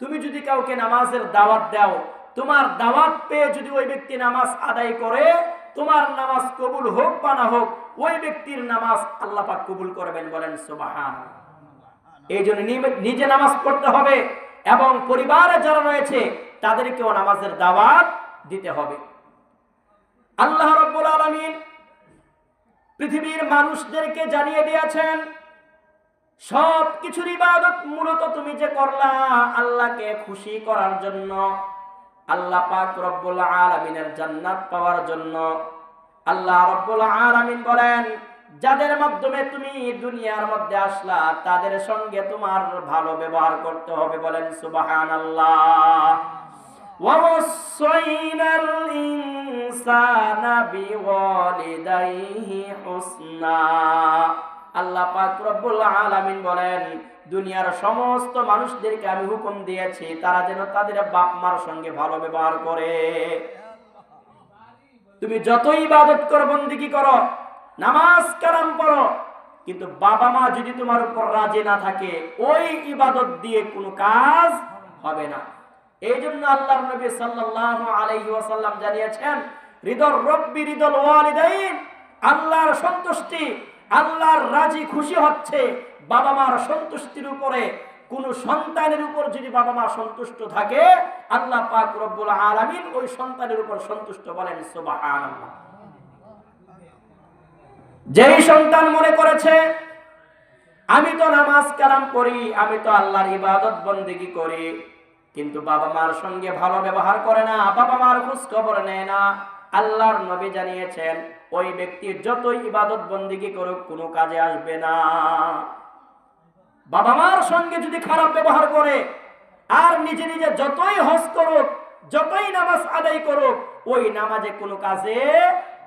তুমি যদি কাউকে নামাজের দাওয়াত দাও, তোমার দাওয়াত পেয়ে যদি ওই ব্যক্তি নামাজ আদায় করে, তোমার নামাজ কবুল হোক বা না হোক, ওই ব্যক্তির নামাজ আল্লাহ পাক কবুল করবেন। বলেন সুবহানাল্লাহ। এই জন্য নিজে নামাজ পড়তে হবে এবং পরিবারে যারা রয়েছে তাদেরকেও নামাজের দাওয়াত দিতে হবে। আল্লাহ রাব্বুল আলামিন পৃথিবীর মানুষদেরকে জানিয়ে দিয়েছেন সব কিছুর ইবাদত মূলত তুমি যে করলা আল্লাহকে খুশি করার জন্য, আল্লাহ পাক রব্বুল আলামিনের জান্নাত পাওয়ার জন্য। আল্লাহ রব্বুল আলামিন বলেন যাদের মাধ্যমে তুমি দুনিয়ার মধ্যে আসলা তাদের সঙ্গে তোমার ভালো ব্যবহার করতে হবে। বলেন সুবহানাল্লাহ। ওয়াসাইনাল ইনসানা বিওয়ালিদাইহি হুসনা। আল্লাহ পাক রব্বুল আলামিন বলেন দুনিয়ার সমস্ত মানুষদেরকে আমি হুকুম দিয়েছি তারা যেন তাদের বাপ মার সঙ্গে ভালো ব্যবহার করে। তুমি যতই ইবাদত করো, বন্দেগী করো, নামাজ কালাম পড়ো, কিন্তু বাবা মা যদি তোমার উপর রাজি না থাকে ওই ইবাদত দিয়ে কোনো কাজ হবে না। এই জন্য আল্লাহর নবী সাল্লাল্লাহু আলাইহি ওয়াসাল্লাম জানিয়েছেন রিদর রব্বি রিদল ওয়ালিদাইন, আল্লাহর সন্তুষ্টি, আল্লাহর রাজি খুশি হচ্ছে বাবা মার সন্তুষ্টির উপরে। কোন সন্তানের উপর যদি বাবা মা সন্তুষ্ট থাকে আল্লাহ পাক রব্বুল আলামিন ওই সন্তানের উপর সন্তুষ্ট। বলেন সুবহানাল্লাহ। যেই সন্তান মনে করেছে আমি তো নামাজ কালাম করি, আমি তো আল্লাহর ইবাদত বন্দেগী করি, কিন্তু বাবা মার সঙ্গে ভালো ব্যবহার করে না, বাবা মার খোঁজ খবর নেয় না, আল্লাহর নবী জানিয়েছেন ওই ব্যক্তি যতই ইবাদত বন্দেগী করুক কোনো কাজে আসবে না। বাবা মার সঙ্গে যদি খারাপ ব্যবহার করে আর নিজে নিজে যতই হজ করুক, যতই নামাজ আদায় করুক, ওই নামাজে কোনো কাজে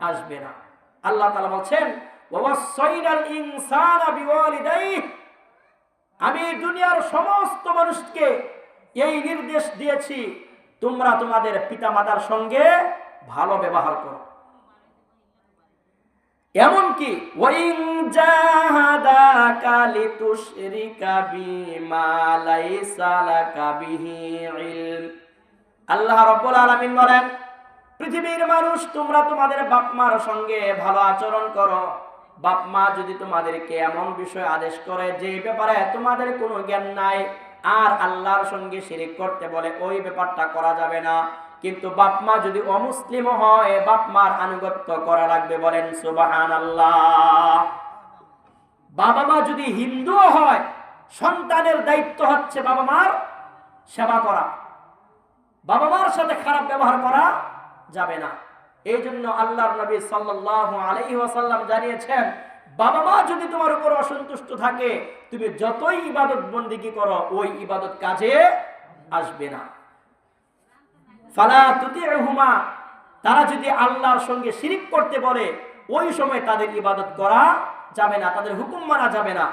আসবে না। আল্লাহ তাআলা বলছেন ওয়াসাইনাল ইনসানা বিওয়ালিদাইহি, আমি দুনিয়ার সমস্ত মানুষকে এই নির্দেশ দিয়েছি তোমরা তোমাদের পিতামাতার সঙ্গে ভালো ব্যবহার করো। এমনকি ওয়াইন জাহাদাকা লিতুশরিকা বিমা লাইসা লাকা বিহি ইলম। আল্লাহ রাব্বুল আলামিন বলেন পৃথিবীর মানুষ তোমরা তোমাদের বাপ মার সঙ্গে ভালো আচরণ করো। বাপ মা যদি তোমাদেরকে এমন বিষয় আদেশ করে যে ব্যাপারে তোমাদের কোনো জ্ঞান নাই আর আল্লাহর সঙ্গে শিরিক করতে বলে, ওই ব্যাপারটা করা যাবে না। কিন্তু বাপ মা যদি অমুসলিম হয় বাপ মার আনুগত্য করা লাগবে। বলেন সুবহানাল্লাহ। বাবা মা যদি হিন্দু হয় সন্তানের দায়িত্ব হচ্ছে বাবা মার সেবা করা, বাবা মার সাথে খারাপ ব্যবহার করা যাবে না। এই জন্য আল্লাহর নবী সাল্লাল্লাহু আলাইহি ওয়াসাল্লাম জানিয়েছেন বাবা মা যদি তোমার উপর অসন্তুষ্ট থাকে তুমি যতই ইবাদত বন্দেগী করো ওই ইবাদত কাজে আসবে না। ফালা তুতিউহুমা, তারা যদি আল্লাহর সঙ্গে শিরিক করতে বলে ওই সময় তাদের ইবাদত করা যাবে না, তাদের হুকুম মানা যাবে না।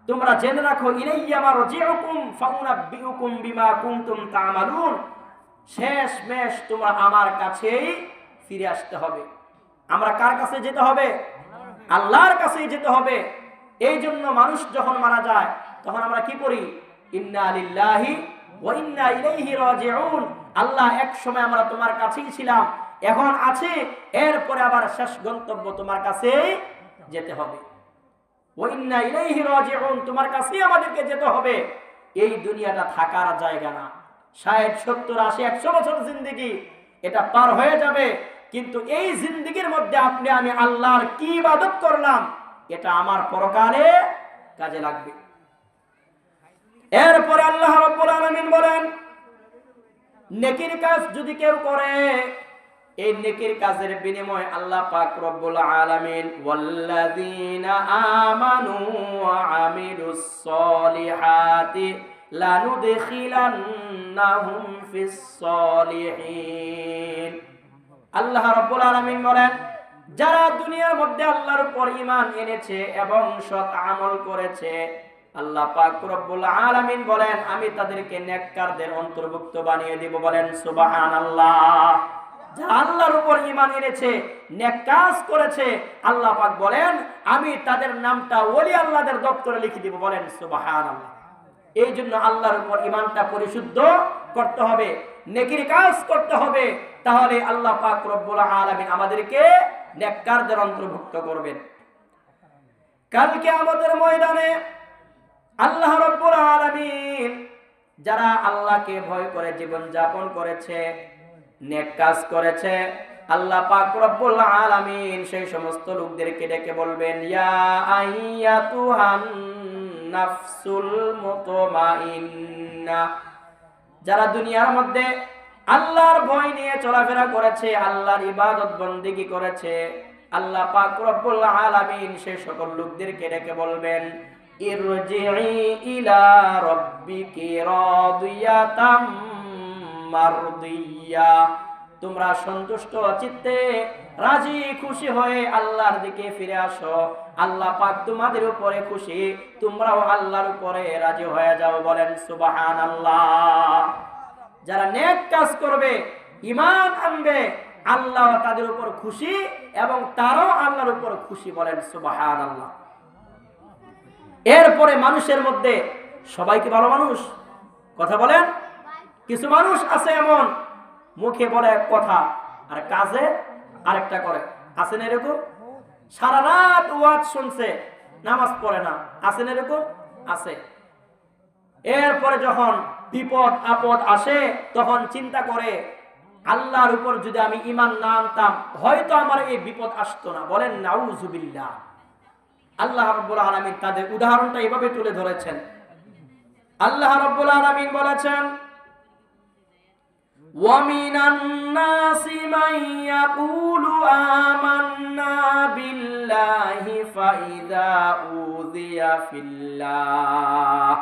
তোমরা জেনে রাখো ইলাইয়া মারজিউকুম ফাউনাব্বিউকুম বিমা কুনতুম তা'মালুন, শেষ মেশ তোমরা আমার কাছেই ফিরে আসতে হবে। আমরা কার কাছে যেতে হবে? আল্লাহর কাছেই যেতে হবে। এই জন্য মানুষ যখন মারা যায় তখন আমরা কি করি? ইন্না লিল্লাহি ওয়া ইন্না ইলাইহি রাজিউন। আল্লাহ, এক সময় আমরা তোমার কাছেই ছিলাম, এখন আছি, এরপরে আবার শেষ গন্তব্য তোমার কাছেই যেতে হবে। ওয়া ইন্না ইলাইহি রাজিউন, তোমার কাছেই আমাদেরকে যেতে হবে। এই দুনিয়াটা থাকার জায়গা না। 60, 70, 80, 100 বছর জিন্দেগি, এটা পার হয়ে যাবে, কিন্তু এই জিন্দেগির মধ্যে আপনি আমি আল্লাহর কি ইবাদত করলাম এটা আমার পরকালে কাজে লাগবে। এরপরে আল্লাহ রাব্বুল আলামিন বলেন, নেকির কাজ যদি কেউ করে, এই নেকির কাজের বিনিময়ে আল্লাহ পাক রব্বুল আলামিন ওয়াল্লাযীনা আমানু ওয়া আমিলুস সলিহাতি লানুদখিলান্নাহুম ফিস সলিহিন। আল্লাহ রাব্বুল আলামিন বলেন, যারা দুনিয়ার মধ্যে আল্লাহর উপর ঈমান এনেছে এবং সৎ আমল করেছে, আল্লাহ পাক রব্বুল আলামিন বলেন আমি তাদেরকে নেককারদের অন্তর্ভুক্ত বানিয়ে দেব। বলেন সুবহানাল্লাহ। যারা আল্লাহর উপর ঈমান এনেছে, নেক কাজ করেছে, আল্লাহ পাক বলেন আমি তাদের নামটা ওলি আল্লাহদের দপ্তরে লিখে দেব। বলেন সুবহানাল্লাহ। এই জন্য আল্লাহর উপর ঈমানটা পরিশুদ্ধ করতে হবে, নেকির কাজ করতে হবে, তাহলে আল্লাহ পাক রব্বুল আলামিন আমাদেরকে নেককারদের অন্তর্ভুক্ত করবেন। কাল কিয়ামতের ময়দানে আল্লাহ রাব্বুল আলামিন যারা আল্লাহকে ভয় করে জীবন যাপন করেছে, নেক কাজ করেছে, আল্লাহ পাক রব্বুল আলামিন সেই সমস্ত লোকদেরকে ডেকে বলবেন, ইয়া আইয়াতুহান নাফসুল মুতমাইন্না। যারা দুনিয়ার মধ্যে আল্লাহর ভয় নিয়ে চলাফেরা করেছে, আল্লাহর ইবাদত বন্দেগী করেছে, আল্লাহ পাক রব্বুল আলামিন সেই সকল লোকদেরকে ডেকে বলবেন, ইরজিই ইলা রাব্বিকি রাদিয়াতাম মারদিয়া। তোমরা সন্তুষ্ট চিত্তে রাজি খুশি হয়ে আল্লাহর দিকে ফিরে আসো। আল্লাহ পাক তোমাদের উপরে খুশি, তোমরাও আল্লাহর উপরে রাজি হয়ে যাও। বলেন সুবহানাল্লাহ। যারা নেক কাজ করবে, ঈমান আনবে, আল্লাহ তাদের উপর খুশি এবং তারাও আল্লাহর উপর খুশি। বলেন সুবহানাল্লাহ। এরপরে মানুষের মধ্যে সবাই কি ভালো মানুষ? কথা বলেন। কিছু মানুষ আছে এমন, মুখে বলে এক কথা আর কাজে আরেকটা করে। আছে না এরকম? সারা রাত ওয়াজ শুনছে, নামাজ পড়ে না। আছে না এরকম? আছে। এরপরে যখন বিপদ আপদ আসে তখন চিন্তা করে, আল্লাহর উপর যদি আমি ঈমান না আনতাম হয়তো আমার এই বিপদ আসতো না। বলেন নাউযুবিল্লাহ। আল্লাহ রাব্বুল আলামিন তাদের উদাহরণটা এভাবে তুলে ধরেছেন। আল্লাহ রাব্বুল আলামিন বলেছেন, ওয়া মিনান নাসি মান ইয়াকুলু আমান্না বিল্লাহি ফাইযা উযিয়া ফিল্লাহ।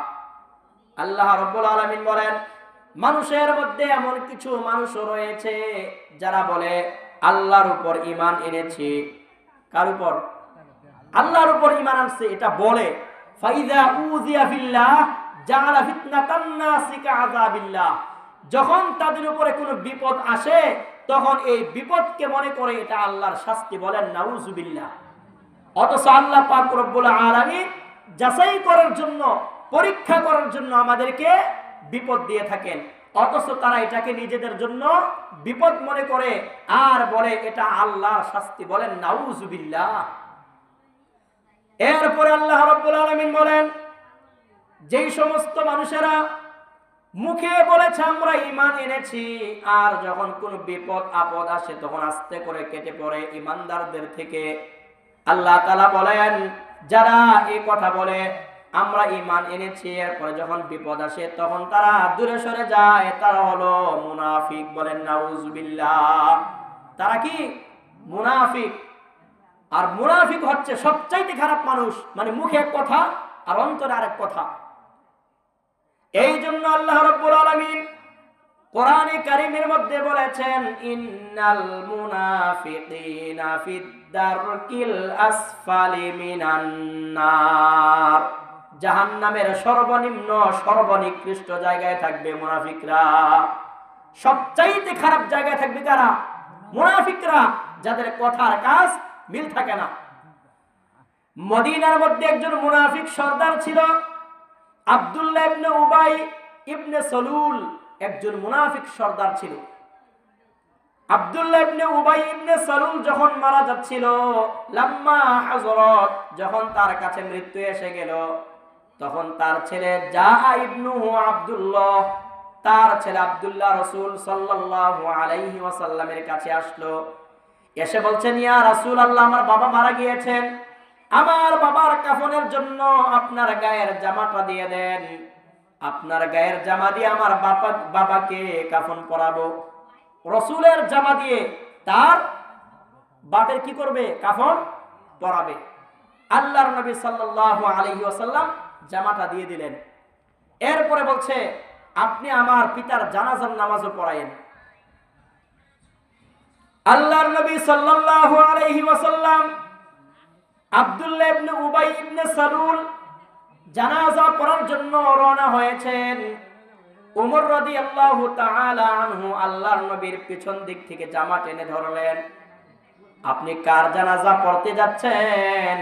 আল্লাহ রাব্বুল আলামিন বলেন, মানুষের মধ্যে এমন কিছু মানুষ রয়েছে যারা বলে আল্লাহর উপর ঈমান এনেছি। কার উপর? আল্লাহর উপর ঈমান আনছে, এটা বলে। ফাইযা উযিয়া ফিল্লাহ জাআলা ফিতনাতান নাসি কাযাবিল্লাহ। যখন তাদের উপরে কোনো বিপদ আসে তখন এই বিপদকে মনে করে এটা আল্লাহর শাস্তি। বলেন নাউযুবিল্লাহ। অথচ আল্লাহ পাক রব্বুল আলামিন যাচাই করার জন্য, পরীক্ষা করার জন্য আমাদেরকে বিপদ দিয়ে থাকেন, অথচ তারা এটাকে নিজেদের জন্য বিপদ মনে করে আর বলে এটা আল্লাহর শাস্তি। বলেন নাউযুবিল্লাহ। এরপরে আল্লাহ রাব্বুল আলামিন বলেন, যেই সমস্ত মানুষেরা মুখে বলেছে আমরা ঈমান এনেছি, আর যখন কোন বিপদ আপদ আসে তখন আস্তে করে কেটে পড়ে ঈমানদারদের থেকে, আল্লাহ তাআলা বলেন যারা এই কথা বলে আমরা ঈমান এনেছি, এরপরে যখন বিপদ আসে তখন তারা দূরে সরে যায়, তারা হলো মুনাফিক। বলেন নাউযুবিল্লাহ। তারা কি? মুনাফিক। আর মুনাফিক হচ্ছে সবচাইতে খারাপ মানুষ, মানে মুখে এক কথা আর অন্তরে আরেক কথা। এই জন্য আল্লাহ রাব্বুল আলামিন কোরআনে কারীমের মধ্যে বলেছেন, ইন্নাল মুনাফিকিনা ফিদ দারকিল আসফালি মিনান নার। জাহান্নামের সর্বনিম্ন সর্বনিকৃষ্ট জায়গায় থাকবে মুনাফিকরা। সবচাইতে খারাপ জায়গায় থাকবে কারা? মুনাফিকরা, যাদের কথার কাজ মিল থাকে না। মদিনার মধ্যে একজন মুনাফিক সর্দার ছিল, আব্দুল্লাহ ইবনে উবাই ইবনে সলুল একজন মুনাফিক সর্দার ছিল। আব্দুল্লাহ ইবনে উবাই ইবনে সলুল যখন মারা যাচ্ছিল, লাম্মা হাজরত, যখন তার কাছে মৃত্যু এসে গেল, তখন তার ছেলে জাহা ইবনুহু আব্দুল্লাহ, তার ছেলে আব্দুল্লাহ রাসূল সাল্লাল্লাহু আলাইহি ওয়াসাল্লামের কাছে আসলো। এসে বলছেন, ইয়া রাসূলুল্লাহ, আমার বাবা মারা গিয়েছেন, আমার বাবার কাফনের জন্য আপনার গায়ের জামাটা দিয়ে দেন। আপনার গায়ের জামা দিয়ে আমার বাবাকে কাফন পরাবো। রাসূলের জামা দিয়ে তার বাপের কি করবে? কাফন পরাবে। আল্লাহর নবী সাল্লাল্লাহু আলাইহি ওয়াসাল্লাম জামাটা দিয়ে দিলেন। এরপরে বলছে, আপনি আমার পিতার জানাজার নামাজও পড়ায়েন। আল্লাহর নবী সাল্লাল্লাহু আলাইহি ওয়াসাল্লাম আব্দুল্লাহ ইবনে উবাই ইবনে সালুল জানাজা পড়ার জন্য রওনা হয়েছেন। ওমর রাদিয়াল্লাহু তাআলা আনহু আল্লাহর নবীর পিছন দিক থেকে জামা টেনে ধরলেন। আপনি কার জানাজা পড়তে যাচ্ছেন?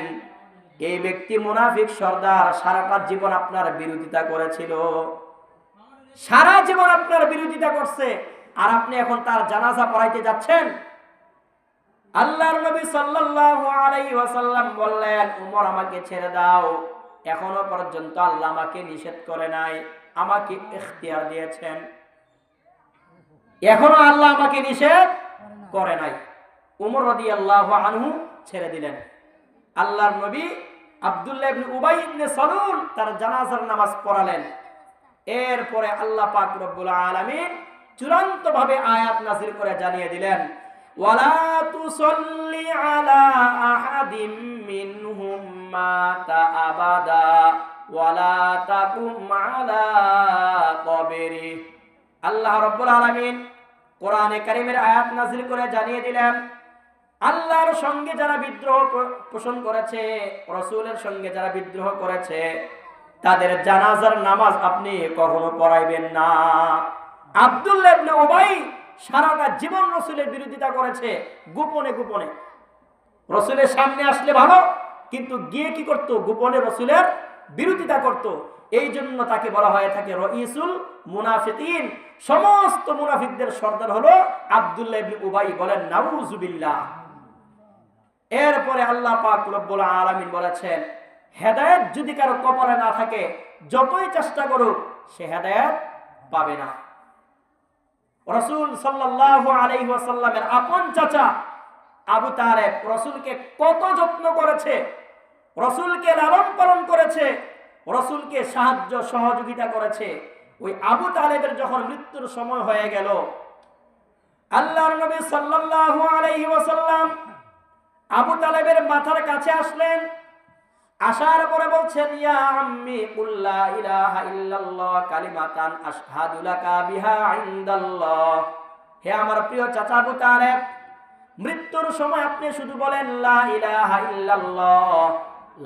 এই ব্যক্তি মুনাফিক সর্দার, সারাটা জীবন আপনার বিরোধিতা করেছিল, সারা জীবন আপনার বিরোধিতা করছে, আর আপনি এখন তার জানাজা পড়াইতে যাচ্ছেন? আল্লাহর নবী সাল্লাল্লাহু আলাইহি ওয়াসাল্লাম বললেন, উমর, আমাকে ছেড়ে দাও, এখনো পর্যন্ত আল্লাহ আমাকে নিষেধ করে নাই, আমাকে ইখতিয়ার দিয়েছেন, এখনো আল্লাহ আমাকে নিষেধ করে নাই। উমর রাদিয়াল্লাহু আনহু ছেড়ে দিলেন। আল্লাহর নবী আব্দুল্লাহ ইবনে উবাই ইবনে সালুল তার জানাজার নামাজ পড়ালেন। এরপরে আল্লাহ পাক রব্বুল আলামিন চূড়ান্ত ভাবে আয়াত নাযিল করে জানিয়ে দিলেন, ওয়ালা তুসাল্লি আলা আহাদিম মিনহুম মাতা আবাদা ওয়ালা তাকুম আলা কবরি। আল্লাহ রাব্বুল আলামিন কোরআনে কারীমের আয়াত নাযিল করে জানিয়ে দিলেন, আল্লাহর সঙ্গে যারা বিদ্রোহ পোষণ করেছে, রাসূলের সঙ্গে যারা বিদ্রোহ করেছে, তাদের জানাজার নামাজ আপনি কখনো পড়াইবেন না। আব্দুল্লাহ ইবনে উবাই সারাটা জীবন রাসূলের বিরোধিতা করেছে, গোপনে গোপনে। রাসূলের সামনে আসলে ভালো, কিন্তু গিয়ে কি করত? গোপনে রাসূলের বিরোধিতা করত। এই জন্য তাকে বলা হয়ে থাকে রাইসুল মুনাফিকিন। সমস্ত মুনাফিকদের সর্দার হলো আব্দুল্লাহ ইবনে উবাই। বলেন নাউজুবিল্লাহ। এরপরে আল্লাহ পাক রব্বুল আলামিন বলেছেন, হেদায়েত যদি কারো কপালে না থাকে, যতই চেষ্টা করুক, সে হেদায়েত পাবে না। রাসূল সাল্লাল্লাহু আলাইহি ওয়াসাল্লামের আপন চাচা আবু তালেব রাসূলকে কত যত্ন করেছে, রাসূলকে লালন পালন করেছে, রাসূলকে সাহায্য সহযোগিতা করেছে। ওই আবু তালেবের যখন মৃত্যুর সময় হয়ে গেল, আল্লাহর নবী সাল্লাল্লাহু আলাইহি ওয়াসাল্লাম আবু তালেবের মাথার কাছে আসলেন। আসার পরে বলছেন, ইয়া আম্মি কুল লা ইলাহা ইল্লাল্লাহ কালিমাতান আশহাদু লাকা বিহা ইনদাল্লাহ। হে আমার প্রিয় চাচা আবু তালেব, মৃত্যুর সময় আপনি শুধু বলেন লা ইলাহা ইল্লাল্লাহ।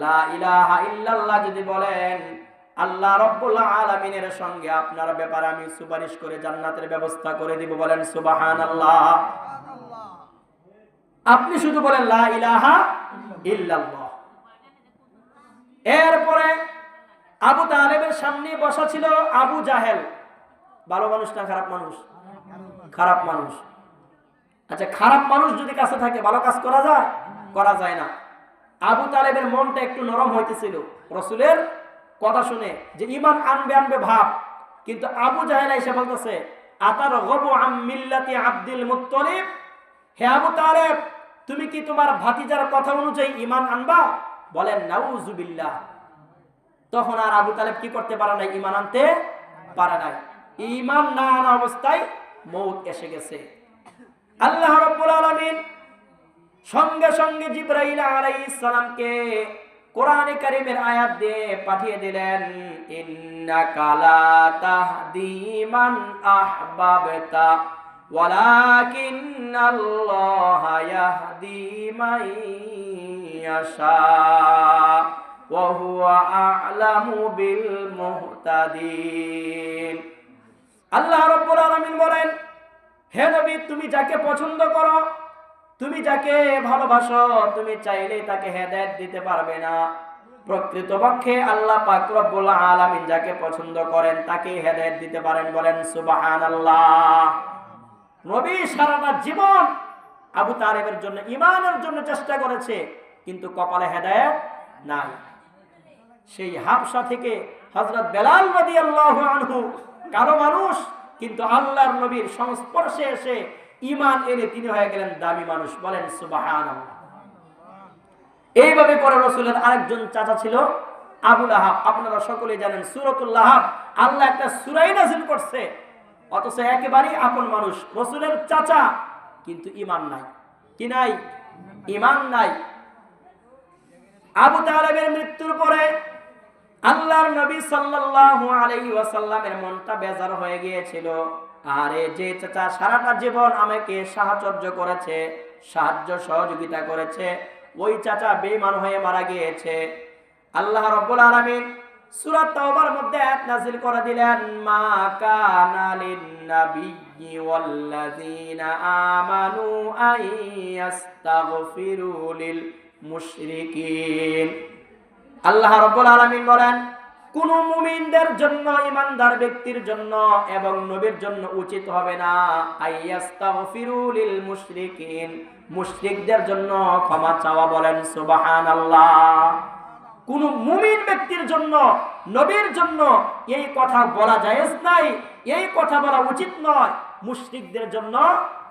লা ইলাহা ইল্লাল্লাহ যদি বলেন, আল্লাহ রাব্বুল আলামিনের সঙ্গে আপনার ব্যাপারে আমি সুপারিশ করে জান্নাতের ব্যবস্থা করে দিব। বলেন সুবহানাল্লাহ। আপনি শুধু বলেন লা ইলাহা ইল্লাল্লাহ। এরপরে আবু তালেবের সামনে বসা ছিল আবু জাহেল। ভালো মানুষ না খারাপ মানুষ? খারাপ মানুষ। আচ্ছা, খারাপ মানুষ যদি কাছে থাকে ভালো কাজ করা যায়? করা যায় না। আবু তালেবের মনটা একটু নরম হইতেছিল রাসূলের কথা শুনে, যে ঈমান আনবে আনবে ভাব, কিন্তু আবু জাহেল এসে বলতেছে, আতার গবু আম মিল্লাতি আব্দুল মুত্তালিব। হে আবু তালেব, তুমি কি তোমার ভাতিজার কথা অনুযায়ী ঈমান আনবা? বলেন নাউজুবিল্লাহ। তখন আর আবু তালেব কি করতে পারে নাই? ঈমান আনতে পারে নাই। ঈমান না আনা অবস্থায় মউত এসে গেছে। আল্লাহ রাব্বুল আলামিন সঙ্গে সঙ্গে জিবরাইল আলাইহিস সালামকে কোরআনে কারীমের আয়াত দিয়ে পাঠিয়ে দিলেন, ইন্নাকা লা তাহদি মান আহবাবতা ওয়ালাকিন্নাল্লাহা ইয়াহদি মান ইয়াশা ওয়া হুয়া আ'লামু বিল মুহতাদিন। আল্লাহ রাব্বুল আলামিন বলেন, হে নবী, তুমি যাকে পছন্দ করো, তুমি যাকে ভালোবাসো, তুমি চাইলে তাকে হেদায়েত দিতে পারবে না। প্রকৃতপক্ষে আল্লাহ পাক রব্বুল আলামিন যাকে পছন্দ করেন তাকে হেদায়েত দিতে পারেন। বলেন সুবহানাল্লাহ। নবী সারাটা জীবন আবু তালেবের জন্য, ঈমানের জন্য চেষ্টা করেছে, কিন্তু কপালে হেদায়েত নাই। সেই হাবশা থেকে হযরত বেলাল রাদিয়াল্লাহু আনহু কারো মানুষ, কিন্তু আল্লাহর নবীর সংস্পর্শে এসে ঈমান এনে তিনি হয়ে গেলেন দামি মানুষ। বলেন সুবহানাল্লাহ। এইভাবে করে রাসূলের আরেকজন চাচা ছিল আবু লাহাব। আপনারা সকলেই জানেন সূরাতুল লাহাব আল্লাহ একটা সূরাই নাযিল করছে, অথচ একেবারেই আপন মানুষ, রাসূলের চাচা, কিন্তু ঈমান নাই। কি নাই? ঈমান নাই। আবু তালেবের মৃত্যুর পরে আল্লাহর নবী সাল্লাল্লাহু আলাইহি ওয়াসাল্লামের মনটা বেজার হয়ে গিয়েছিল। আরে যে চাচা সারাটা জীবন আমাকে সাহায্য করেছে, সাহায্য সহযোগিতা করেছে, ওই চাচা বেঈমান হয়ে মারা গিয়েছে। আল্লাহ রাব্বুল আলামিন সূরা তাওবার মধ্যে আয়াত নাযিল করে দিলেন, মা কানা লিন নাবিয়্যি ওয়াল্লাযীনা আমানু আইয়াস্তাগফিরু লিল মুশরিকিন। আল্লাহ রাব্বুল আলামিন বলেন, কোন মুমিনদের জন্য, ঈমানদার ব্যক্তির জন্য এবং নবীর জন্য উচিত হবে না আইয়াস্তাগফিরু লিল মুশরিকিন, মুশরিকদের জন্য ক্ষমা চাওয়া। বলেন সুবহানাল্লাহ। কোন মুমিন ব্যক্তির জন্য, নবীর জন্য এই কথা বলা জায়েজ নাই, এই কথা বলা উচিত নয়। মুশরিকদের জন্য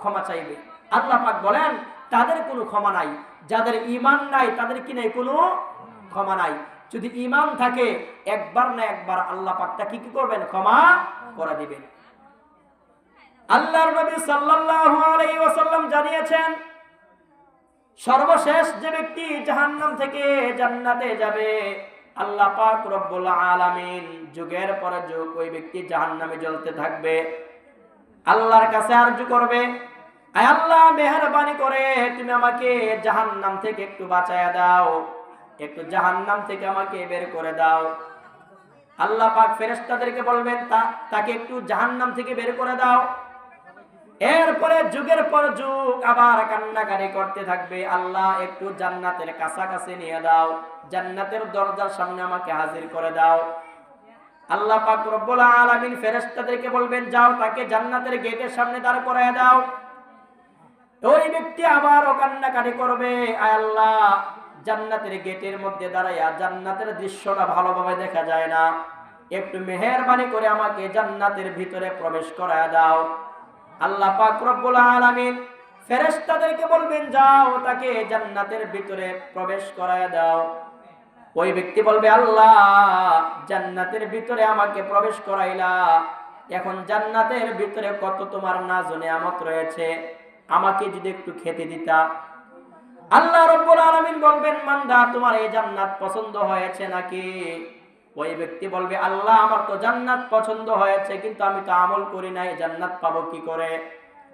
ক্ষমা চাইবে। আল্লাহ পাক বলেন তাদের কোনো ক্ষমা নাই। যাদের ঈমান নাই তাদের কি নাই? কোনো ক্ষমা নাই। যদি ঈমান থাকে একবার না একবার আল্লাহ পাক তাকে কি করবেন? ক্ষমা করে দিবেন। আল্লাহর নবী সাল্লাল্লাহু আলাইহি ওয়াসাল্লাম জানিয়েছেন, সর্বশেষ যে ব্যক্তি জাহান্নাম থেকে জান্নাতে যাবে, আল্লাহ পাক রব্বুল আলামিন যুগের পর যুগ ওই ব্যক্তি জাহান্নামে জ্বলতে থাকবে। আল্লাহর কাছে আরজু করবে, আয় আল্লাহ, মেহেরবানি করে তুমি আমাকে জাহান্নাম থেকে একটু বাঁচায়া দাও, একটু জাহান্নাম থেকে আমাকে বের করে দাও। আল্লাহ পাক ফেরেশতাদেরকে বলবেন তাকে একটু জাহান্নাম থেকে বের করে দাও। এরপরে যুগের পর যুগ আবার কান্নাকাটি করতে থাকবে, আল্লাহ একটু জান্নাতের কাছাকাছি নিয়ে দাও, জান্নাতের দরজার সামনে আমাকে হাজির করে দাও। আল্লাহ পাক রব্বুল আলামিন ফেরেশতাদেরকে বলবেন, যাও তাকে জান্নাতের গেটের সামনে দাঁড় করায় দাও। ওই ব্যক্তি আবারও কান্নাকাটি করবে, আয় আল্লাহ, জান্নাতের গেটের মধ্যে দাঁড়াইয়া জান্নাতের দৃশ্যটা ভালোভাবে দেখা যায় না, একটু মেহেরবানি করে আমাকে জান্নাতের ভিতরে প্রবেশ করায় দাও। আল্লাহ পাক রব্বুল আলামিন ফেরেশতাদেরকে বলবেন, যাও তাকে জান্নাতের ভিতরে প্রবেশ করায় দাও। ওই ব্যক্তি বলবে, আল্লাহ, জান্নাতের ভিতরে আমাকে প্রবেশ করাইলা, এখন জান্নাতের ভিতরে কত তোমার নাজ ও নিয়ামত রয়েছে, আমাকে যদি একটু খেতে দিতা। আল্লাহ রাব্বুল আলামিন বলবেন, বান্দা, তোমার এই জান্নাত পছন্দ হয়েছে নাকি? ওই ব্যক্তি বলবে, আল্লাহ, আমার তো জান্নাত পছন্দ হয়েছে, কিন্তু আমি তো আমল করি নাই, জান্নাত পাবো কি করে?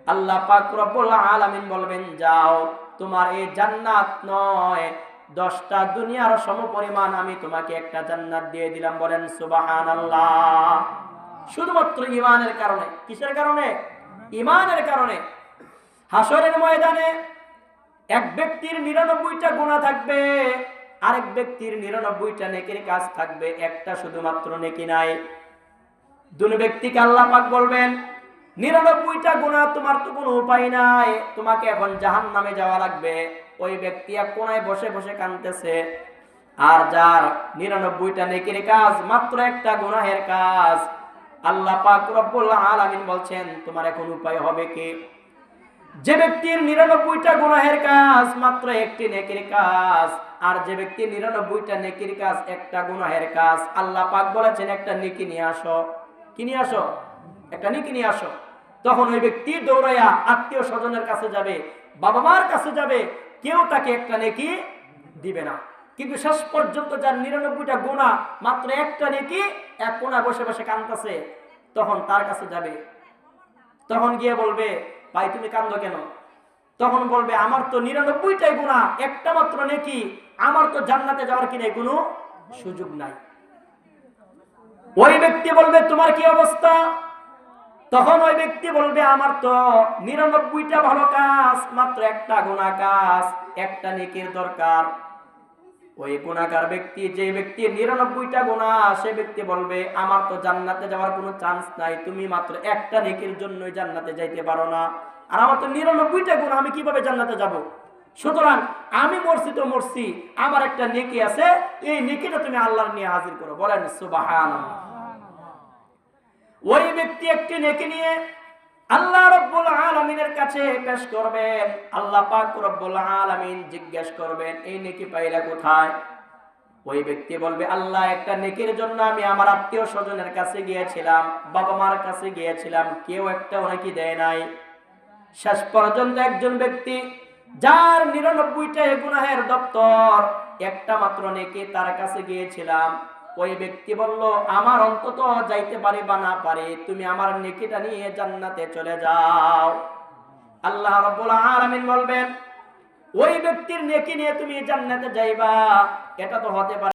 আল্লাহ পাক রব্বুল আলামিন বলবেন, যাও, তোমার এই জান্নাত নয়, 10টা দুনিয়ার সমপরিমাণ আমি তোমাকে একটা জান্নাত দিয়ে দিলাম। বলেন সুবহানাল্লাহ। শুধুমাত্র ঈমানের কারণে। কিসের কারণে? ঈমানের কারণে। হাসরের ময়দানে এক ব্যক্তির 99টা গুনাহ থাকবে, আরেক ব্যক্তির 99টা নেকির কাজ থাকবে, একটা শুধুমাত্র নেকি নাই। দুই ব্যক্তিকে আল্লাহ পাক বলবেন, 99টা গুনাহ, তোমার তো কোনো উপায় নাই, তোমাকে এখন জাহান্নামে যাওয়া লাগবে। ওই ব্যক্তি এক কোনায় বসে বসে কাঁদতেছে, আর যার 99টা নেকির কাজ, মাত্র একটা গুনাহের কাজ। আল্লাহ পাক রব্বুল আলামিন বলছেন, তোমার এখন উপায় হবে কি? যে ব্যক্তির 99টা গুনাহের কাজ, মাত্র একটি নেকির কাজ, আর যে ব্যক্তির 99টা নেকির কাজ, একটা গুনাহের কাজ, আল্লাহ পাক বলেছেন, একটা নেকি নিয়ে আসো। কি নিয়ে আসো? একটা নেকি নিয়ে আসো। তখন ওই ব্যক্তি দৌড়াইয়া আত্মীয় স্বজনের কাছে যাবে, বাবা মার কাছে যাবে, কেউ তাকে একটা নেকি দিবে না। কিন্তু শেষ পর্যন্ত যার 99টা গুনাহ, মাত্র একটা নেকি, এক কোণা বসে বসে কাঁদতেছে, তখন তার কাছে যাবে। তখন গিয়ে বলবে, ভাই তুমি কাঁদো কেন? তখন বলবে, আমার তো 99টাই গুনাহ, একটা মাত্র নেকি, আমার তো জান্নাতে যাওয়ার কি নেই, কোনো সুযোগ নাই। ওই ব্যক্তি বলবে তোমার কি অবস্থা? তখন ওই ব্যক্তি বলবে আমার তো 99টা ভালো কাজ, মাত্র একটা গুনাহ কাজ, একটা নেকির দরকার। ওই গুনাহগার ব্যক্তি, যে ব্যক্তি 99টা গুনাহ, সে ব্যক্তি বলবে আমার তো জান্নাতে যাওয়ার কোনো চান্স নাই, তুমি মাত্র একটা নেকির জন্যই জান্নাতে যাইতে পারো না, আর আমার তো 99টা গুনাহ, আমি কিভাবে জান্নাতে যাব? সুতরাং আমি মরছি তো মরছি, আমার একটা নেকি আছে, এই নেকিটা তুমি আল্লাহর নিয়ে হাজির করো। বলেন সুবহানাল্লাহ। ওই ব্যক্তি একটি নেকি নিয়ে আল্লাহ রাব্বুল আলামিনের কাছে পেশ করবেন। আল্লাহ পাক রব্বুল আলামিন জিজ্ঞেস করবেন এই নেকি পাইলা কোথায়? ওই ব্যক্তি বলবে আল্লাহ একটা নেকির জন্য আমি আমার আত্মীয় স্বজনের কাছে গিয়েছিলাম, বাবা মার কাছে গিয়েছিলাম, কেউ একটা নেকি দেয় নাই। শেষ পর্যন্ত একজন ব্যক্তি যার 99টা গুনাহের দপ্তর, একটা মাত্র নেকি তার কাছে গিয়েছিলাম। ওই ব্যক্তি বলল আমার অন্তত যাইতে পারি বা না পারি, তুমি আমার নেকিটা নিয়ে জান্নাতে চলে যাও। আল্লাহ রাব্বুল আলামিন বলবেন ওই ব্যক্তির নেকি নিয়ে তুমি জান্নাতে যাইবা, এটা তো হতে পারে